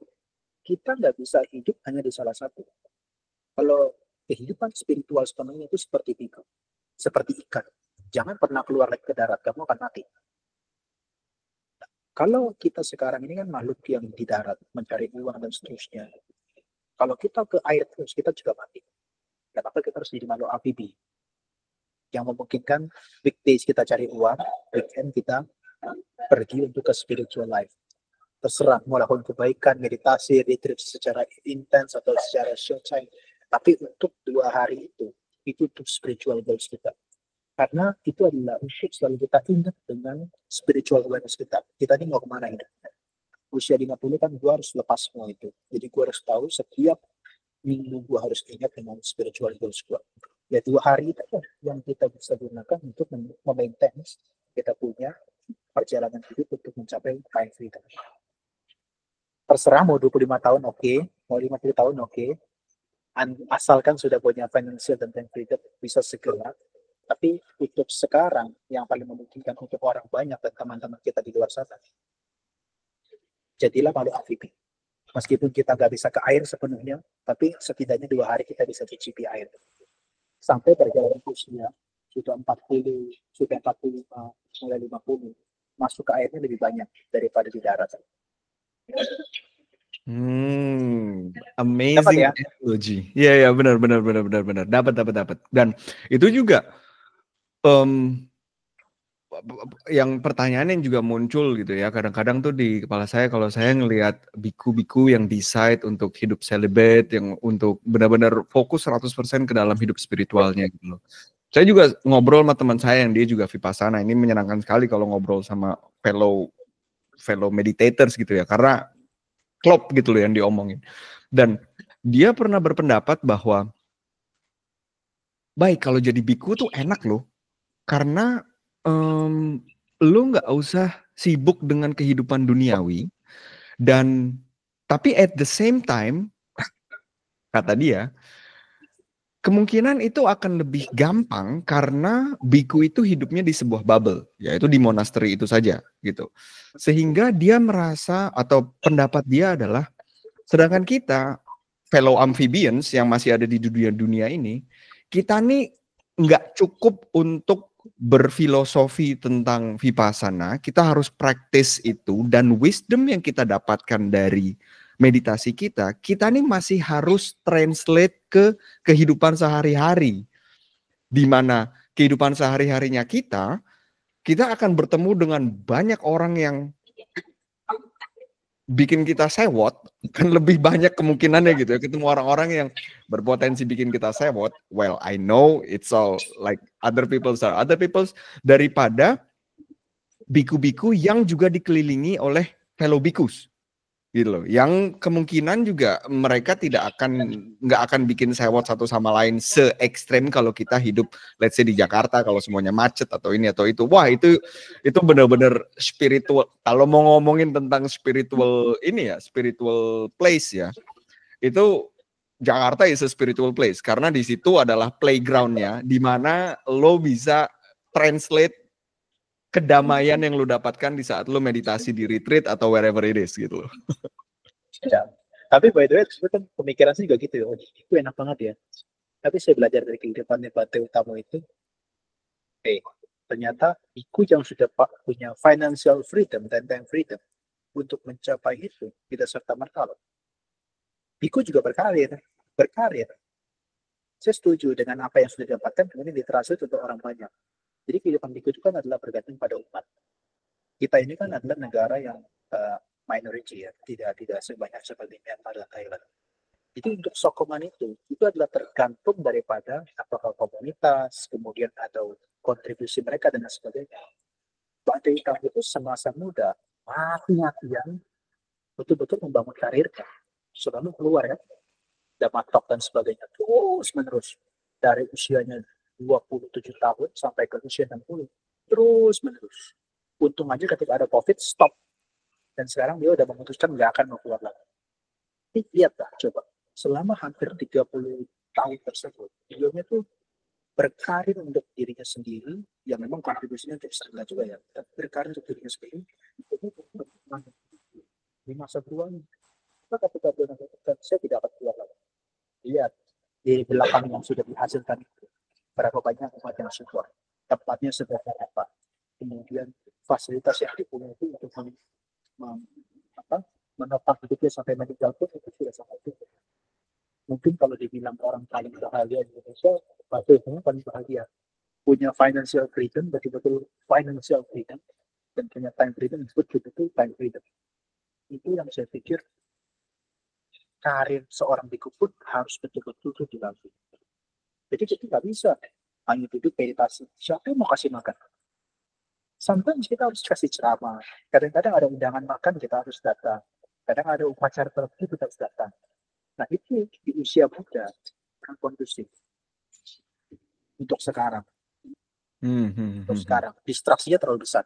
kita nggak bisa hidup hanya di salah satu. Kalau kehidupan spiritual sepenuhnya itu seperti ikan, jangan pernah keluar lagi ke darat, kamu akan mati. Kalau kita sekarang ini kan makhluk yang di darat mencari uang dan seterusnya, kalau kita ke air terus kita juga mati. Kenapa kita harus jadi makhluk amfibi yang memungkinkan weekdays kita cari uang, weekend kita pergi untuk ke spiritual life. Terserah mau lakukan kebaikan, meditasi, retreat secara intens atau secara short time. Tapi untuk 2 hari itu untuk spiritual goals kita. Karena itu adalah untuk selalu kita ingat dengan spiritual awareness kita. Kita ini mau kemana ini? Usia 50 kan gue harus lepas semua itu. Jadi gue harus tahu setiap minggu gue harus ingat dengan spiritual goals gue. Ya 2 hari itu yang kita bisa gunakan untuk memaintain kita punya perjalanan hidup untuk mencapai time freedom. Terserah mau 25 tahun oke, mau 50 tahun oke. Asalkan sudah punya financial dan time freedom bisa segera. Tapi untuk sekarang yang paling memungkinkan untuk orang banyak dan teman-teman kita di luar sana, jadilah makhluk amfibi. Meskipun kita nggak bisa ke air sepenuhnya, tapi setidaknya 2 hari kita bisa cicipi air. Sampai perjalanan usia sudah 40, sudah 45, mulai 50, masuk ke airnya lebih banyak daripada di darat. Amazing ya? analogy. Iya, benar. Dapat. Dan itu juga yang pertanyaan yang juga muncul gitu ya. Kadang-kadang tuh di kepala saya kalau saya ngelihat biku-biku yang decide untuk hidup celibate, yang untuk benar-benar fokus 100% ke dalam hidup spiritualnya gitu loh. Saya juga ngobrol sama teman saya yang dia juga vipassana. Ini menyenangkan sekali kalau ngobrol sama fellow meditators gitu ya, karena klop gitu loh yang diomongin. Dan dia pernah berpendapat bahwa baik kalau jadi biku tuh enak loh, karena lu nggak usah sibuk dengan kehidupan duniawi, dan tapi at the same time kata dia kemungkinan itu akan lebih gampang karena biku itu hidupnya di sebuah bubble, yaitu di monastery itu saja gitu. Sehingga dia merasa, atau pendapat dia adalah, sedangkan kita fellow amphibians yang masih ada di dunia ini, kita nih nggak cukup untuk berfilosofi tentang vipassana, kita harus praktis itu, dan wisdom yang kita dapatkan dari meditasi kita nih masih harus translate ke kehidupan sehari-hari, di mana kehidupan sehari-harinya kita akan bertemu dengan banyak orang yang bikin kita sewot, kan lebih banyak kemungkinannya gitu ya, ketemu orang-orang yang berpotensi bikin kita sewot. Well, I know it's all like other people's daripada biku-biku yang juga dikelilingi oleh fellow bikus gitu loh, yang kemungkinan juga mereka nggak akan bikin sewot satu sama lain se ekstrem kalau kita hidup let's say di Jakarta, kalau semuanya macet atau ini atau itu. Wah, itu benar-benar spiritual. Kalau mau ngomongin tentang spiritual ini ya, spiritual place ya, itu Jakarta is a spiritual place karena di situ adalah playgroundnya, di mana lo bisa translate kedamaian yang lu dapatkan di saat lu meditasi di retreat atau wherever it is gitu loh. Ya. Tapi by the way, itu kan pemikiran saya juga gitu ya. Oh, itu enak banget ya. Tapi saya belajar dari kehidupan Bante Utama itu, ternyata biku yang sudah punya financial freedom dan time freedom untuk mencapai itu tidak serta-merta loh. Biku juga berkarir. Saya setuju dengan apa yang sudah didapatkan, kemudian diterasa untuk orang banyak. Jadi kehidupan biku itu kan adalah bergantung pada umat. Kita ini kan adalah negara yang minority ya, tidak sebanyak seperti Myanmar dan Thailand. Jadi untuk sokongan itu adalah tergantung daripada apakah komunitas, kemudian atau kontribusi mereka dan sebagainya. Bante Utama itu semasa muda mati-matian betul-betul membangun karirnya. Selalu keluar ya, udah matok dan sebagainya, terus menerus dari usianya 27 tahun sampai ke usia 60, terus menerus. Untung aja ketika ada COVID stop, dan sekarang dia udah memutuskan nggak akan mau keluar lagi. Tapi lihatlah coba, selama hampir 30 tahun tersebut, beliaunya tuh berkarir untuk dirinya sendiri, yang memang kontribusinya untuk sana juga ya, tapi berkarir untuk dirinya sendiri, di masa tuanya. Maka ketika dia mengatakan, saya tidak akan keluar lagi. Lihat, di belakang yang sudah dihasilkan itu, berapa banyak umat yang support, tempatnya seberapa apa, kemudian fasilitas yang dipunyai itu untuk menopang hidupnya sampai meninggal pun itu sudah sangat cukup. Mungkin kalau dibilang orang paling bahagia di Indonesia, pasti paling bahagia. Punya financial freedom, betul-betul financial freedom, dan punya time freedom, betul-betul time freedom. Itu yang saya pikir karir seorang biku pun harus betul-betul dilalui. Jadi kita nggak bisa hanya duduk meditasi. Siapa yang mau kasih makan? Sometimes kita harus kasih ceramah. Kadang-kadang ada undangan makan, kita harus datang. Kadang ada upacara tertentu, kita harus datang. Nah itu di usia muda kan kondusif untuk sekarang. Untuk sekarang distraksinya terlalu besar.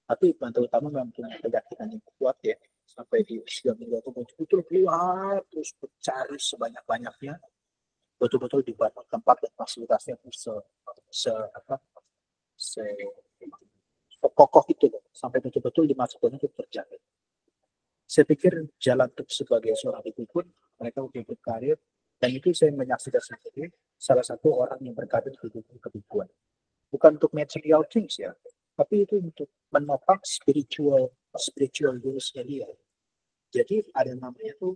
Tapi bantu utama memang punya keyakinan yang kuat ya, sampai di usia muda itu betul-betul keluar terus mencari sebanyak-banyaknya, betul-betul dibangun tempat dan fasilitasnya kokoh itu sampai betul-betul di masa depan itu terjaga. Saya pikir jalan untuk sebagai seorang ibu pun mereka udah berkarir, dan itu saya menyaksikan sendiri salah satu orang yang berkarir di dunia kebibuan. Bukan untuk material things ya, tapi itu untuk menopang spiritual goals-nya dia. Jadi ada namanya tuh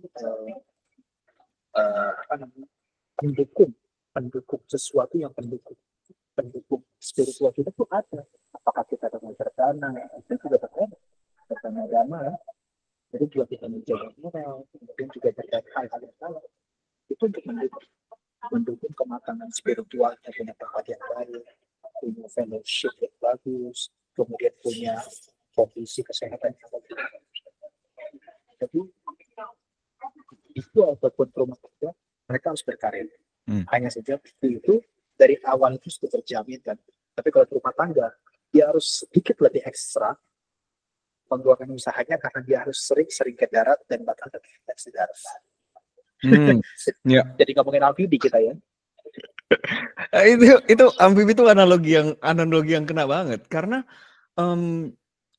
pendukung sesuatu yang pendukung spiritual kita tuh ada. Apakah kita dengan berdana, itu juga berdana agama. Jadi juga kita menjaga moral, kemudian juga terkait hal-hal yang salah. Itu untuk mendukung kematangan spiritualnya, punya tempat yang baik, punya fellowship yang bagus, kemudian punya kondisi kesehatan yang bagus. Jadi itu ataupun rumah tangga, mereka harus berkarir. Hanya saja itu dari awal itu sudah terjamin kan. Tapi kalau rumah tangga, dia harus sedikit lebih ekstra pengeluaran usahanya karena dia harus sering ke darat dan bahkan ke darat. Jadi ngomongin amfibi kita ya. itu amfibi itu analogi yang kena banget karena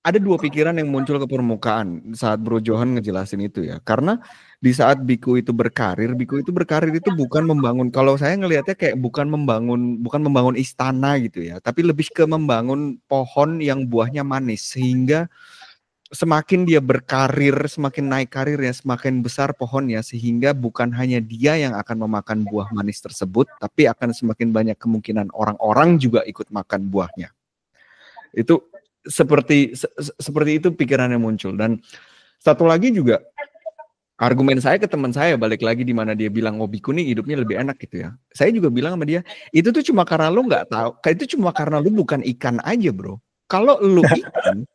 ada dua pikiran yang muncul ke permukaan saat Bro Johan ngejelasin itu ya. Karena di saat biku itu berkarir itu bukan membangun, kalau saya ngelihatnya kayak bukan membangun istana gitu ya, tapi lebih ke membangun pohon yang buahnya manis, sehingga semakin dia berkarir, semakin naik karirnya, semakin besar pohonnya, sehingga bukan hanya dia yang akan memakan buah manis tersebut, tapi akan semakin banyak kemungkinan orang-orang juga ikut makan buahnya. Itu seperti itu pikiran yang muncul. Dan satu lagi juga argumen saya ke teman saya, balik lagi di mana dia bilang biku nih hidupnya lebih enak gitu ya. Saya juga bilang sama dia, itu tuh cuma karena lu nggak tahu, itu cuma karena lu bukan ikan aja bro. Kalau lu ikan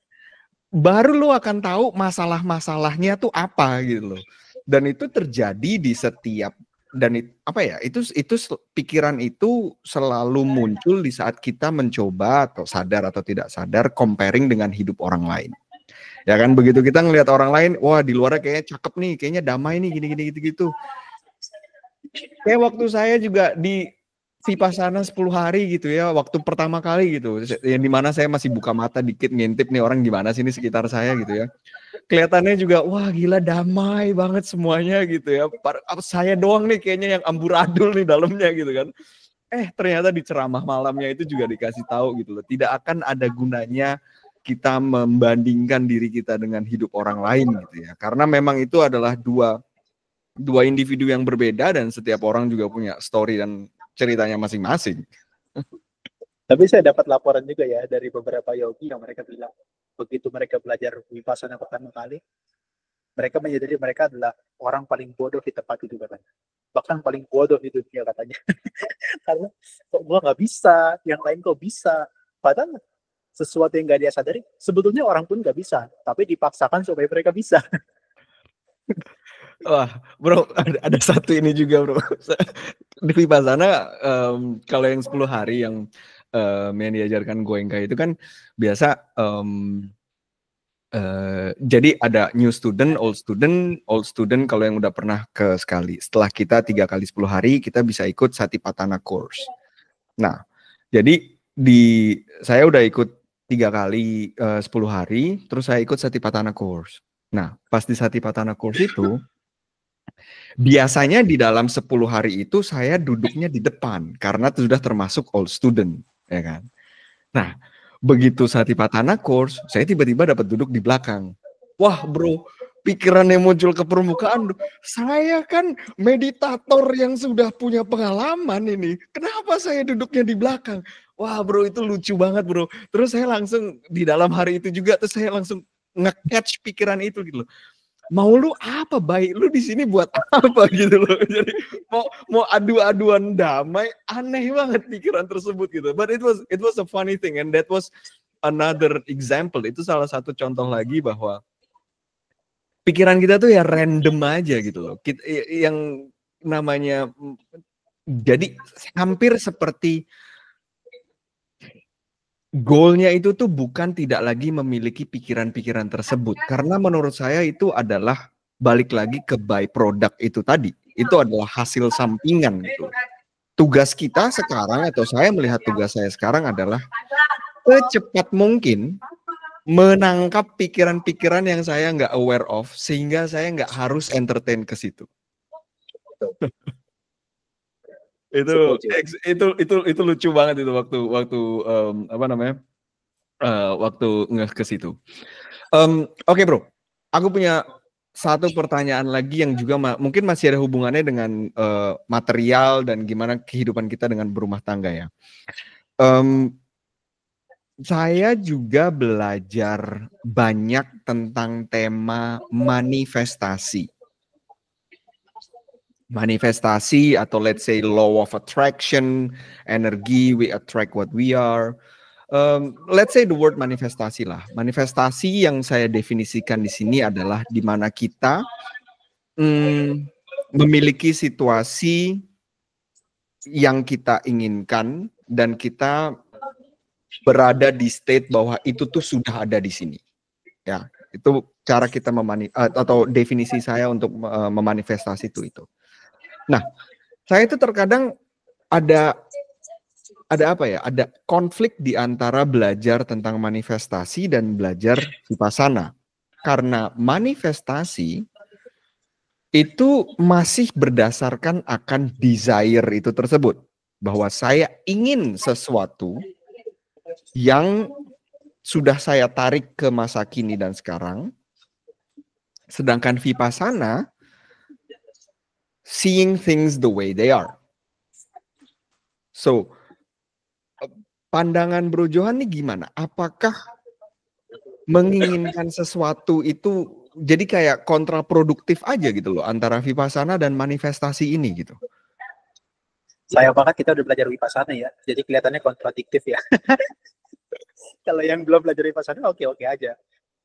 baru lu akan tahu masalah-masalahnya tuh apa gitu loh. Dan itu terjadi di setiap, dan itu pikiran itu selalu muncul di saat kita mencoba atau sadar atau tidak sadar comparing dengan hidup orang lain. Ya kan, begitu kita ngelihat orang lain, wah di luarnya kayaknya cakep nih, kayaknya damai nih, gini gitu. Kayak waktu saya juga di Vipassana 10 hari gitu ya, waktu pertama kali gitu, yang dimana saya masih buka mata dikit ngintip nih orang gimana sih ini sekitar saya gitu ya. Kelihatannya juga wah gila damai banget semuanya gitu ya. Saya doang nih kayaknya yang amburadul nih dalamnya gitu kan. Ternyata di ceramah malamnya itu juga dikasih tahu gitu loh, tidak akan ada gunanya kita membandingkan diri kita dengan hidup orang lain gitu ya. Karena memang itu adalah dua individu yang berbeda dan setiap orang juga punya story dan ceritanya masing-masing. Tapi saya dapat laporan juga ya dari beberapa yogi yang mereka bilang begitu mereka belajar Vipassana pertama kali, mereka menyadari mereka adalah orang paling bodoh di tempat itu katanya. Bahkan paling bodoh di dunia katanya. Karena kok gua nggak bisa, yang lain kok bisa. Padahal sesuatu yang nggak dia sadari, sebetulnya orang pun nggak bisa, tapi dipaksakan supaya mereka bisa. Wah, bro, ada satu ini juga, bro. Di Vipassana, kalau yang 10 hari yang diajarkan Goenka itu kan biasa, jadi ada new student, old student kalau yang udah pernah ke sekali. Setelah kita 3 kali 10 hari, kita bisa ikut Satipatthana course. Nah, jadi saya udah ikut 3 kali 10 hari, terus saya ikut Satipatthana course. Nah, pas di Satipatthana course itu, biasanya di dalam 10 hari itu saya duduknya di depan karena sudah termasuk old student, ya kan. Nah, begitu Satipatthana course, saya tiba-tiba dapat duduk di belakang. Wah, bro, pikiran yang muncul ke permukaan, saya kan meditator yang sudah punya pengalaman ini. Kenapa saya duduknya di belakang? Wah, bro, itu lucu banget, bro. Terus saya langsung di dalam hari itu juga, terus saya langsung nge-catch pikiran itu gitu loh. Mau lu apa, baik lu di sini buat apa gitu loh. Jadi mau adu-aduan damai, aneh banget pikiran tersebut gitu. But it was a funny thing, and that was another example. Itu salah satu contoh lagi bahwa pikiran kita tuh ya random aja gitu loh. Yang namanya, jadi hampir seperti goalnya itu tuh bukan tidak lagi memiliki pikiran-pikiran tersebut. Karena menurut saya itu adalah balik lagi ke byproduct itu tadi. Itu adalah hasil sampingan gitu. Tugas kita sekarang, atau saya melihat tugas saya sekarang adalah secepat mungkin menangkap pikiran-pikiran yang saya nggak aware of, sehingga saya nggak harus entertain ke situ. itu lucu banget itu waktu apa namanya, waktu ngeh ke situ. Oke, bro, aku punya satu pertanyaan lagi yang juga mungkin masih ada hubungannya dengan material dan gimana kehidupan kita dengan berumah tangga ya. Saya juga belajar banyak tentang tema manifestasi. Manifestasi atau let's say law of attraction, energi, we attract what we are. Let's say the word manifestasi lah. Manifestasi yang saya definisikan di sini adalah di mana kita memiliki situasi yang kita inginkan dan kita berada di state bahwa itu tuh sudah ada di sini. Ya, itu cara kita atau definisi saya untuk memanifestasi itu. Nah, saya itu terkadang ada apa ya? Ada konflik di antara belajar tentang manifestasi dan belajar vipassana. Karena manifestasi itu masih berdasarkan akan desire itu tersebut. Bahwa saya ingin sesuatu yang sudah saya tarik ke masa kini dan sekarang. Sedangkan vipassana, seeing things the way they are. So, pandangan Bro Johan nih gimana? Apakah menginginkan sesuatu itu jadi kayak kontraproduktif aja gitu loh antara vipassana dan manifestasi ini gitu? Sayang banget kita udah belajar vipassana ya, jadi kelihatannya kontradiktif ya. Kalau yang belum belajar vipassana oke-oke aja.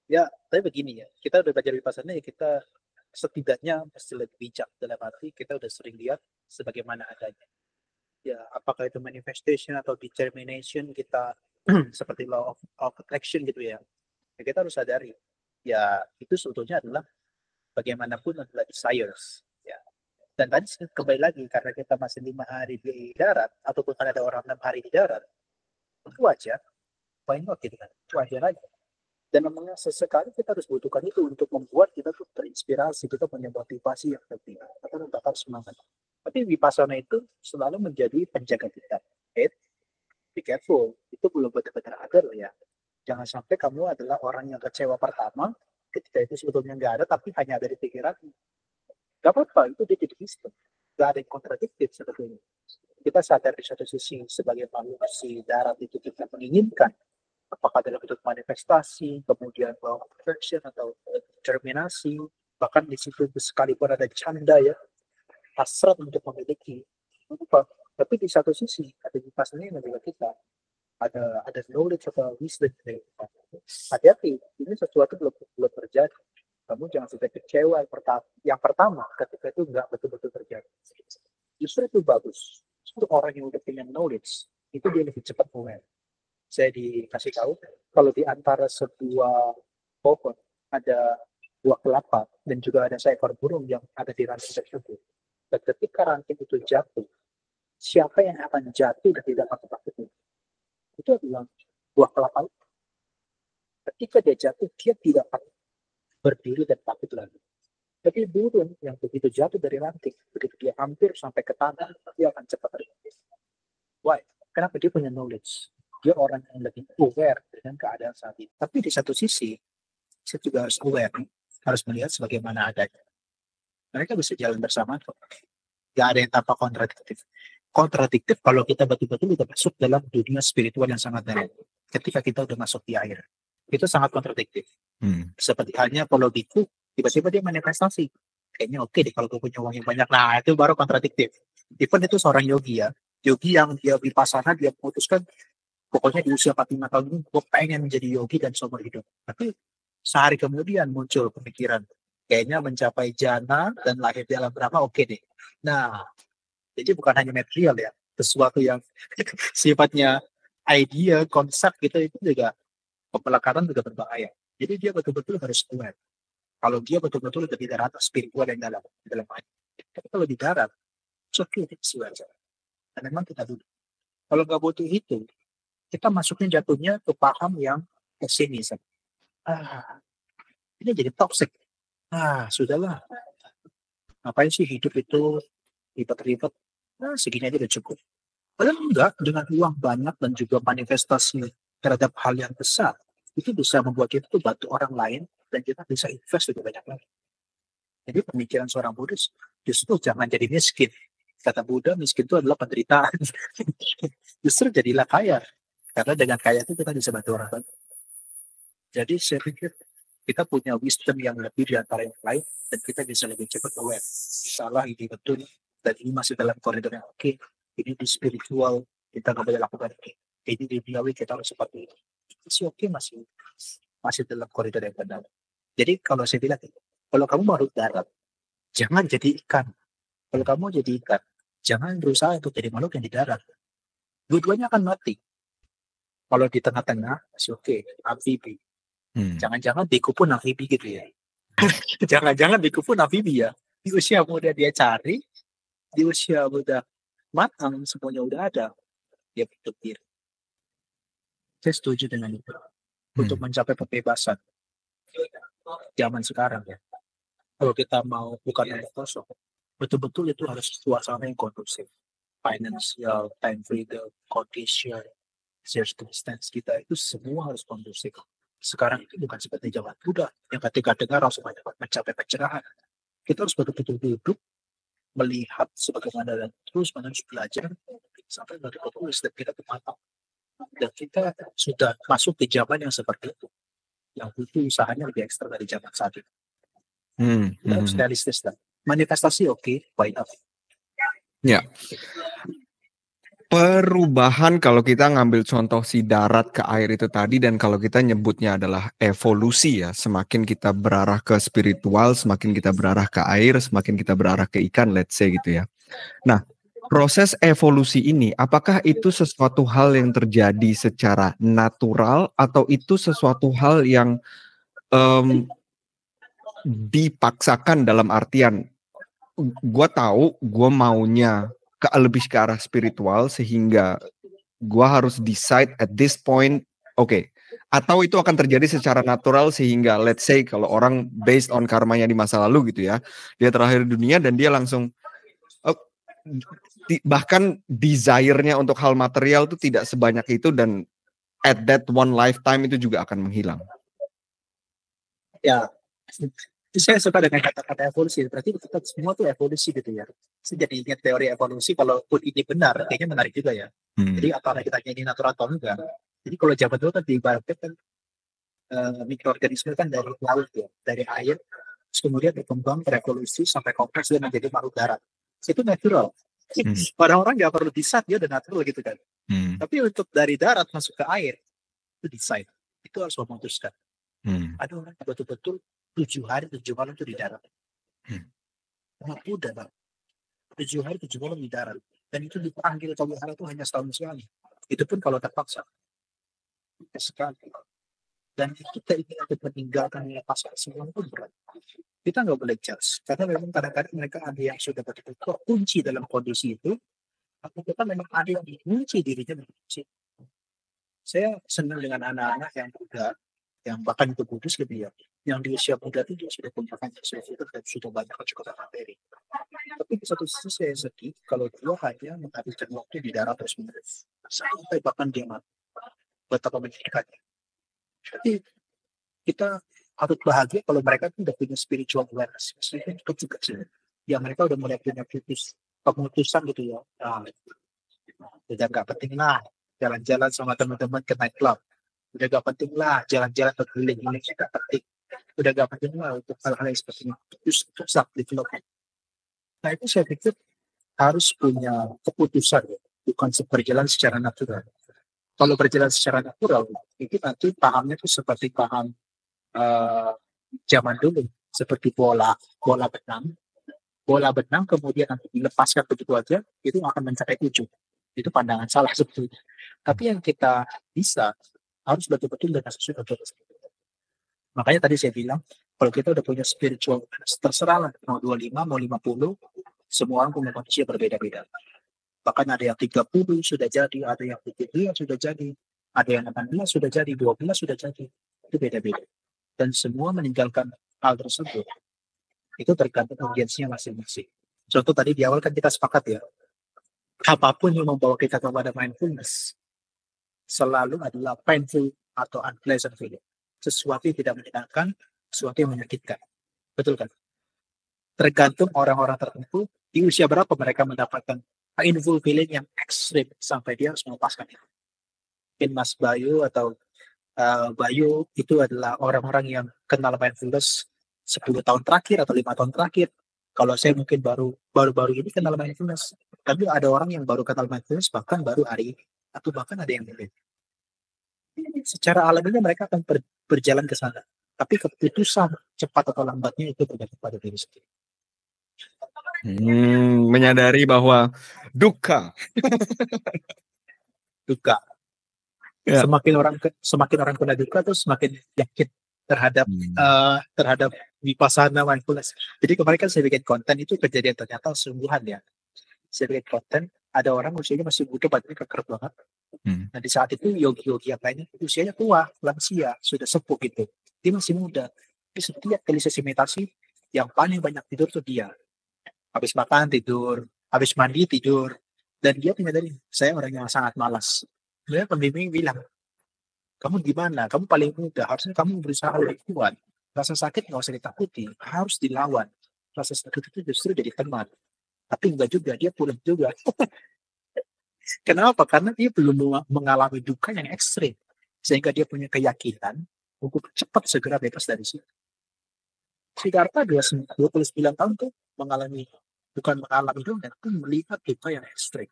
Ya, tapi begini ya, kita udah belajar vipassana ya kita setidaknya pasti lebih bijak, dalam arti kita udah sering lihat sebagaimana adanya. Ya, apakah itu manifestation atau determination kita seperti law of attraction gitu ya. Ya kita harus sadari, ya itu sebetulnya adalah bagaimanapun adalah desires. Ya. Dan tadi kembali lagi karena kita masih 5 hari di darat ataupun kan ada orang 6 hari di darat, itu wajar. Why not gitu kan? Itu wajar aja. Dan memang sesekali kita harus butuhkan itu untuk membuat kita tuh terinspirasi, kita punya motivasi yang lebih, kita membakar semangat. Tapi vipassana itu selalu menjadi penjaga kita. Be careful, itu belum benar-benar ada loh ya. Jangan sampai kamu adalah orang yang kecewa pertama, ketika itu sebetulnya nggak ada, tapi hanya ada di pikiran. Gak apa-apa, itu dia jadi sistem. Gak ada yang kontradiktif sebetulnya. Kita sadar di satu sisi sebagai makhluk si darat itu kita menginginkan apakah dalam bentuk manifestasi, kemudian law of attraction atau determinasi, bahkan di situ sekalipun ada canda ya, hasrat untuk memiliki. Apa? Tapi di satu sisi ada vipassana yang menjaga kita, ada knowledge atau wisdom dari kita. Hati-hati, ini sesuatu belum terjadi. Kamu jangan sampai kecewa yang pertama ketika itu nggak betul-betul terjadi. Justru itu bagus. Untuk orang yang udah punya knowledge, itu dia lebih cepat aware. Saya dikasih tahu, kalau di antara sebuah pohon ada buah kelapa dan juga ada seekor burung yang ada di ranting tersebut. Dan ketika ranting itu jatuh, siapa yang akan jatuh dan tidak takut-takut? Itu adalah buah kelapa. Ketika dia jatuh, dia tidak akan berdiri dan takut lagi. Tapi burung yang begitu jatuh dari ranting, begitu dia hampir sampai ke tanah, dia akan cepat terjatuh. Why? Kenapa? Dia punya knowledge. Dia orang yang lebih aware dengan keadaan saat ini. Tapi di satu sisi, saya juga harus aware, harus melihat sebagaimana adanya. Mereka bisa jalan bersama. Gak ada yang tanpa kontradiktif. Kontradiktif kalau kita betul-betul udah masuk dalam dunia spiritual yang sangat dalam. Ketika kita udah masuk di air, itu sangat kontradiktif. Seperti halnya kalau biku, tiba-tiba dia manifestasi. Kayaknya oke deh kalau gue punya uang yang banyak. Nah, itu baru kontradiktif. Even itu seorang yogi ya. Yogi yang dia vipassana, dia memutuskan, pokoknya di usia 45 tahun ini, gue pengen menjadi yogi dan seumur hidup. Tapi sehari kemudian muncul pemikiran, kayaknya mencapai jana dan lahir di alam berapa, oke deh. Nah, jadi bukan hanya material ya, sesuatu yang sifatnya idea, konsep gitu, itu juga pembelakaran juga berbahaya. Jadi dia betul-betul harus aware. Kalau dia betul-betul lebih dari atas spiritual yang dalam air. Tapi kalau di darat, oke, itu aja. Dan memang kita dulu. Kalau nggak butuh itu, kita masuknya jatuhnya ke paham yang pesimisme. Ini jadi toxic. Sudahlah. Ngapain sih hidup itu ribet-ribet? Segini aja udah cukup. Padahal enggak, dengan uang banyak dan juga manifestasi terhadap hal yang besar, itu bisa membuat kita tuh bantu orang lain dan kita bisa invest lebih banyak lagi. Jadi pemikiran seorang Buddhis, justru jangan jadi miskin. Kata Buddha, miskin itu adalah penderitaan. Justru jadilah kaya. Karena dengan kaya itu kita bisa bantu orang lain. Jadi saya pikir kita punya wisdom yang lebih di antara yang lain dan kita bisa lebih cepat aware. Salah ini betul dan ini masih dalam koridor yang oke. Ini di spiritual kita nggak boleh lakukan ini. Ini di duniawi kita harus seperti ini. Masih masih dalam koridor yang benar. Jadi kalau saya bilang, kalau kamu mau darat, jangan jadi ikan. Kalau kamu jadi ikan, jangan berusaha untuk jadi makhluk yang di darat. Dua-duanya akan mati. Kalau di tengah-tengah masih oke, amfibi. Jangan-jangan biku pun amfibi gitu ya. Jangan-jangan biku pun amfibi ya. Di usia muda dia cari, di usia muda matang semuanya udah ada. Dia berpikir. Saya setuju dengan itu. Untuk mencapai kebebasan zaman sekarang ya. Kalau kita mau bukan yang kosong, betul-betul itu harus suasana yang kondusif. Financial, time freedom, condition, circumstance kita itu semua harus kondusif. Sekarang itu bukan seperti zaman Buddha yang ketika dengar langsung mencapai pencerahan. Kita harus betul-betul duduk, melihat sebagaimana dan terus-menerus belajar sampai betul-betul step kita matang. Dan kita sudah masuk di zaman yang seperti itu, yang butuh usahanya lebih ekstra dari zaman saat ini. Kita harus realistis lah. Manifestasi oke, why not? Ya. Perubahan kalau kita ngambil contoh si darat ke air itu tadi dan kalau kita nyebutnya adalah evolusi ya, semakin kita berarah ke spiritual, semakin kita berarah ke air, semakin kita berarah ke ikan, let's say gitu ya. Nah, proses evolusi ini apakah itu sesuatu hal yang terjadi secara natural atau itu sesuatu hal yang dipaksakan dalam artian gue tahu gue maunya lebih ke arah spiritual sehingga gue harus decide at this point, oke. Atau itu akan terjadi secara natural sehingga let's say kalau orang based on karmanya di masa lalu gitu ya, dia terakhir di dunia dan dia langsung bahkan desire-nya untuk hal material itu tidak sebanyak itu dan at that one lifetime itu juga akan menghilang. Ya, saya suka dengan kata-kata evolusi. Berarti kita semua tuh evolusi gitu ya. Saya jadi ingat teori evolusi. Kalaupun ini benar, kayaknya menarik juga ya. Jadi apakah kita ini natural atau enggak? Jadi kalau zaman dulu kan diibaratkan kan mikroorganisme kan dari laut ya, dari air, terus kemudian berkembang berevolusi sampai kompleks dan menjadi makhluk darat. Itu natural. Orang-orang nggak perlu decide, dia udah natural gitu kan. Tapi untuk dari darat masuk ke air, itu decide. Itu harus memutuskan. Ada orang yang betul-betul 7 hari 7 malam itu di darat. Udah Bang. 7 hari 7 malam di darat. Dan itu dipanggil ke wihara itu hanya setahun sekali. Itu pun kalau terpaksa. Sekali. Dan kita ingin untuk meninggalkan melepaskan semua itu berat. Kita nggak boleh judge. Karena memang kadang-kadang mereka ada yang sudah betul kunci dalam kondisi itu. Atau kita memang ada yang dikunci dirinya dalam kondisi. Saya senang dengan anak-anak yang muda, yang bahkan itu kudus lebih ya. Yang di usia muda itu dia sudah punya financial freedom dan sudah banyak kecukupan materi. Tapi di satu sisi saya sedih kalau dia hanya menghabiskan waktu di darat terus menerus. Sampai bahkan dia mati. Betapa menyedihkannya. Jadi kita harus bahagia kalau mereka tuh udah punya spiritual awareness. Maksudnya itu juga sih. Ya mereka udah mulai punya keputusan gitu ya. Nah, udah gak penting lah jalan-jalan sama teman-teman ke nightclub. Udah gak penting lah jalan-jalan ke keliling-keliling, gak penting. Udah gak penting lah untuk hal-hal yang seperti itu untuk self development. Nah itu saya pikir harus punya keputusan ya. Bukan berjalan secara natural. Kalau berjalan secara natural, itu nanti pahamnya itu seperti paham zaman dulu, seperti bola benang kemudian nanti dilepaskan begitu aja, itu akan mencapai ujung. Itu pandangan salah sebetulnya. Tapi yang kita bisa harus betul-betul dengan sesuai dengan makanya tadi saya bilang, kalau kita udah punya spiritual, terserah lah, mau 25, mau 50, semua orang punya kondisi berbeda-beda. Bahkan ada yang 30 sudah jadi, ada yang 17 sudah jadi, ada yang 18 sudah jadi, 12 sudah jadi. Itu beda-beda. Dan semua meninggalkan hal tersebut. Itu tergantung audiensnya masing-masing. Contoh tadi di awal kan kita sepakat ya, apapun yang membawa kita kepada mindfulness, selalu adalah painful atau unpleasant feeling. Sesuatu yang tidak menyenangkan, sesuatu yang menyakitkan. Betul kan? Tergantung orang-orang tertentu, di usia berapa mereka mendapatkan painful feeling yang ekstrim sampai dia harus melepaskan itu. Mungkin Mas Bayu atau Bayu itu adalah orang-orang yang kenal mindfulness 10 tahun terakhir atau 5 tahun terakhir. Kalau saya mungkin baru-baru ini kenal mindfulness. Tapi ada orang yang baru kenal mindfulness bahkan baru hari ini. Atau bahkan ada yang lebih. Secara alamiah mereka akan berjalan ke sana. Tapi keputusan cepat atau lambatnya itu tergantung pada diri sendiri. Menyadari bahwa duka. Ya. Semakin orang kena duka tuh semakin yakin terhadap vipassana mindfulness. Jadi kemarin kan saya bikin konten itu kejadian ternyata sungguhan ya. Saya bikin konten, ada orang usianya masih muda, badannya keker banget. Nah di saat itu yogi-yogi yang lainnya usianya tua, lansia, sudah sepuh gitu. Dia masih muda. Tapi setiap kali sesi meditasi yang paling banyak tidur tuh dia. Habis makan tidur, habis mandi tidur. Dan dia menyadari, saya orang yang sangat malas. Sebenarnya pembimbing bilang, kamu gimana? Kamu paling muda, harusnya kamu berusaha lebih kuat. Rasa sakit nggak usah ditakuti, harus dilawan. Rasa sakit itu justru jadi teman. Tapi enggak juga, dia pulang juga. Kenapa? Karena dia belum mengalami duka yang ekstrim. Sehingga dia punya keyakinan untuk cepat segera bebas dari situ. Siddhartha 29 tahun tuh bukan mengalami duka, tapi melihat duka yang ekstrim.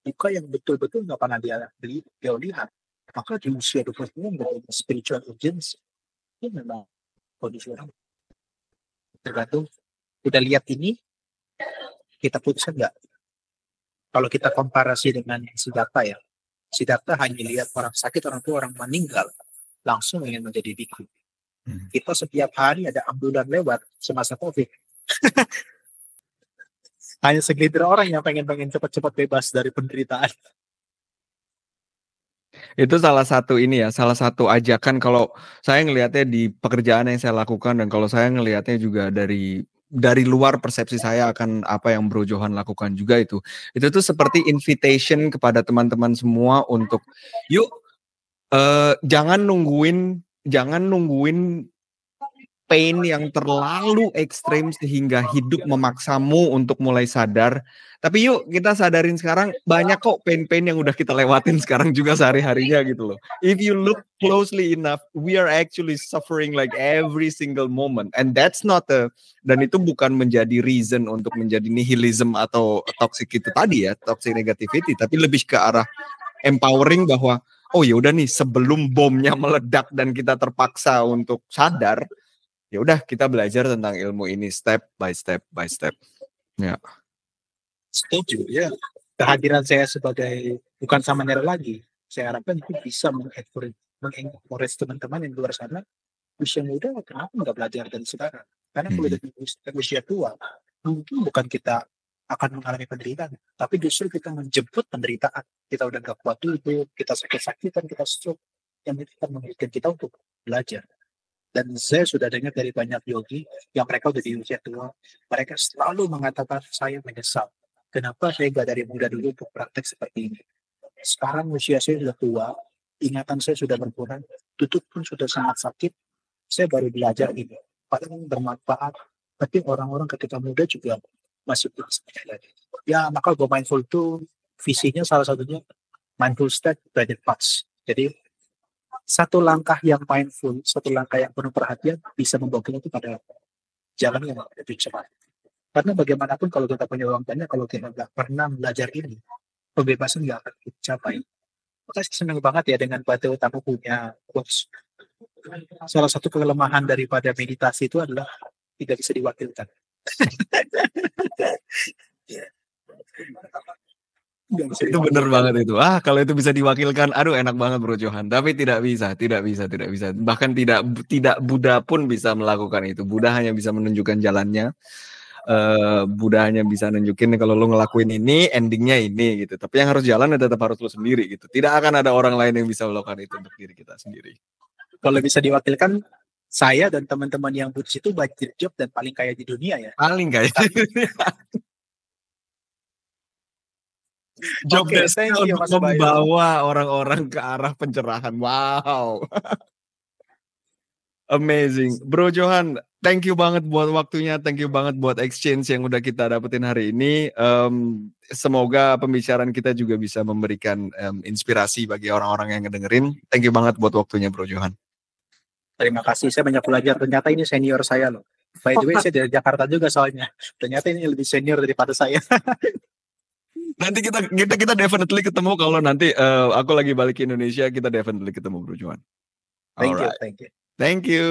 Duka yang betul-betul nggak pernah dia lihat. Maka di usia 20 tahun menjadi spiritual urgency. Ini memang kondisi orang. Tergantung, udah lihat ini, kita putuskan nggak? Kalau kita komparasi dengan Siddhartha ya, Siddhartha hanya lihat orang sakit, orang tua, orang meninggal, langsung ingin menjadi bhikkhu. Kita setiap hari ada ambulan lewat semasa COVID. Hanya segelintir orang yang pengen cepat-cepat bebas dari penderitaan. Itu salah satu ajakan kalau saya ngelihatnya di pekerjaan yang saya lakukan, dan kalau saya ngelihatnya juga dari luar persepsi saya akan apa yang Bro Johan lakukan juga itu tuh seperti invitation kepada teman-teman semua untuk yuk jangan nungguin pain yang terlalu ekstrim sehingga hidup memaksamu untuk mulai sadar. Tapi yuk kita sadarin sekarang banyak kok pain-pain yang udah kita lewatin sekarang juga sehari-harinya gitu loh. If you look closely enough, we are actually suffering like every single moment. And that's not dan itu bukan menjadi reason untuk menjadi nihilism atau toxic itu tadi ya, toxic negativity, tapi lebih ke arah empowering bahwa oh ya udah nih, sebelum bomnya meledak dan kita terpaksa untuk sadar, ya udah kita belajar tentang ilmu ini step by step by step. Ya. Setuju ya. Kehadiran saya sebagai bukan samaner lagi, saya harapkan itu bisa mengencourage teman-teman yang di luar sana usia muda, kenapa nggak belajar dari sekarang? Karena kalau Mhm. dari usia tua, mungkin bukan kita akan mengalami penderitaan, tapi justru kita menjemput penderitaan. Kita udah nggak kuat tubuh, kita sakit-sakitan, kita stroke, yang itu akan membiarkan kita untuk belajar. Dan saya sudah dengar dari banyak yogi yang mereka udah di usia tua, mereka selalu mengatakan saya menyesal. Kenapa saya nggak dari muda dulu untuk praktek seperti ini? Sekarang usia saya sudah tua, ingatan saya sudah berkurang, tutup pun sudah sangat sakit, saya baru belajar ini. Paling bermanfaat. Tapi orang-orang ketika muda juga masih belum lagi. Ya, maka Go Mindful itu visinya salah satunya mindful state guided paths. Jadi satu langkah yang mindful, satu langkah yang penuh perhatian bisa membawa kita pada jalan yang lebih cepat. Karena bagaimanapun kalau kita punya uang banyak, kalau kita nggak pernah belajar ini, kebebasan nggak akan kita capai. Maka saya senang banget ya dengan Batu Tamu punya quotes. Salah satu kelemahan daripada meditasi itu adalah tidak bisa diwakilkan. Nggak bisa Itu bener diwakilkan. banget itu. Kalau itu bisa diwakilkan, aduh enak banget Bro Johan. Tapi tidak bisa, tidak bisa, tidak bisa. Bahkan tidak Buddha pun bisa melakukan itu. Buddha hanya bisa menunjukkan jalannya. Buddha hanya bisa nunjukin kalau lo ngelakuin ini, endingnya ini gitu. Tapi yang harus jalan tetap harus lo sendiri gitu. Tidak akan ada orang lain yang bisa melakukan itu untuk diri kita sendiri. Kalau bisa diwakilkan, saya dan teman-teman yang Buddhis itu banyak job dan paling kaya di dunia ya. Paling kayak job Oke, desk-nya thank you untuk Mas Bayu. membawa orang-orang ke arah pencerahan. Wow. Amazing. Bro Johan, thank you banget buat waktunya, thank you banget buat exchange yang udah kita dapetin hari ini. Semoga pembicaraan kita juga bisa memberikan inspirasi bagi orang-orang yang ngedengerin. Thank you banget buat waktunya Bro Johan. Terima kasih, saya banyak belajar. Ternyata ini senior saya loh. By the way, saya dari Jakarta juga soalnya. Ternyata ini lebih senior daripada saya. Nanti kita definitely ketemu kalau nanti aku lagi balik ke Indonesia, kita definitely ketemu Bro Johan. Thank you, Alright. thank you. Thank you.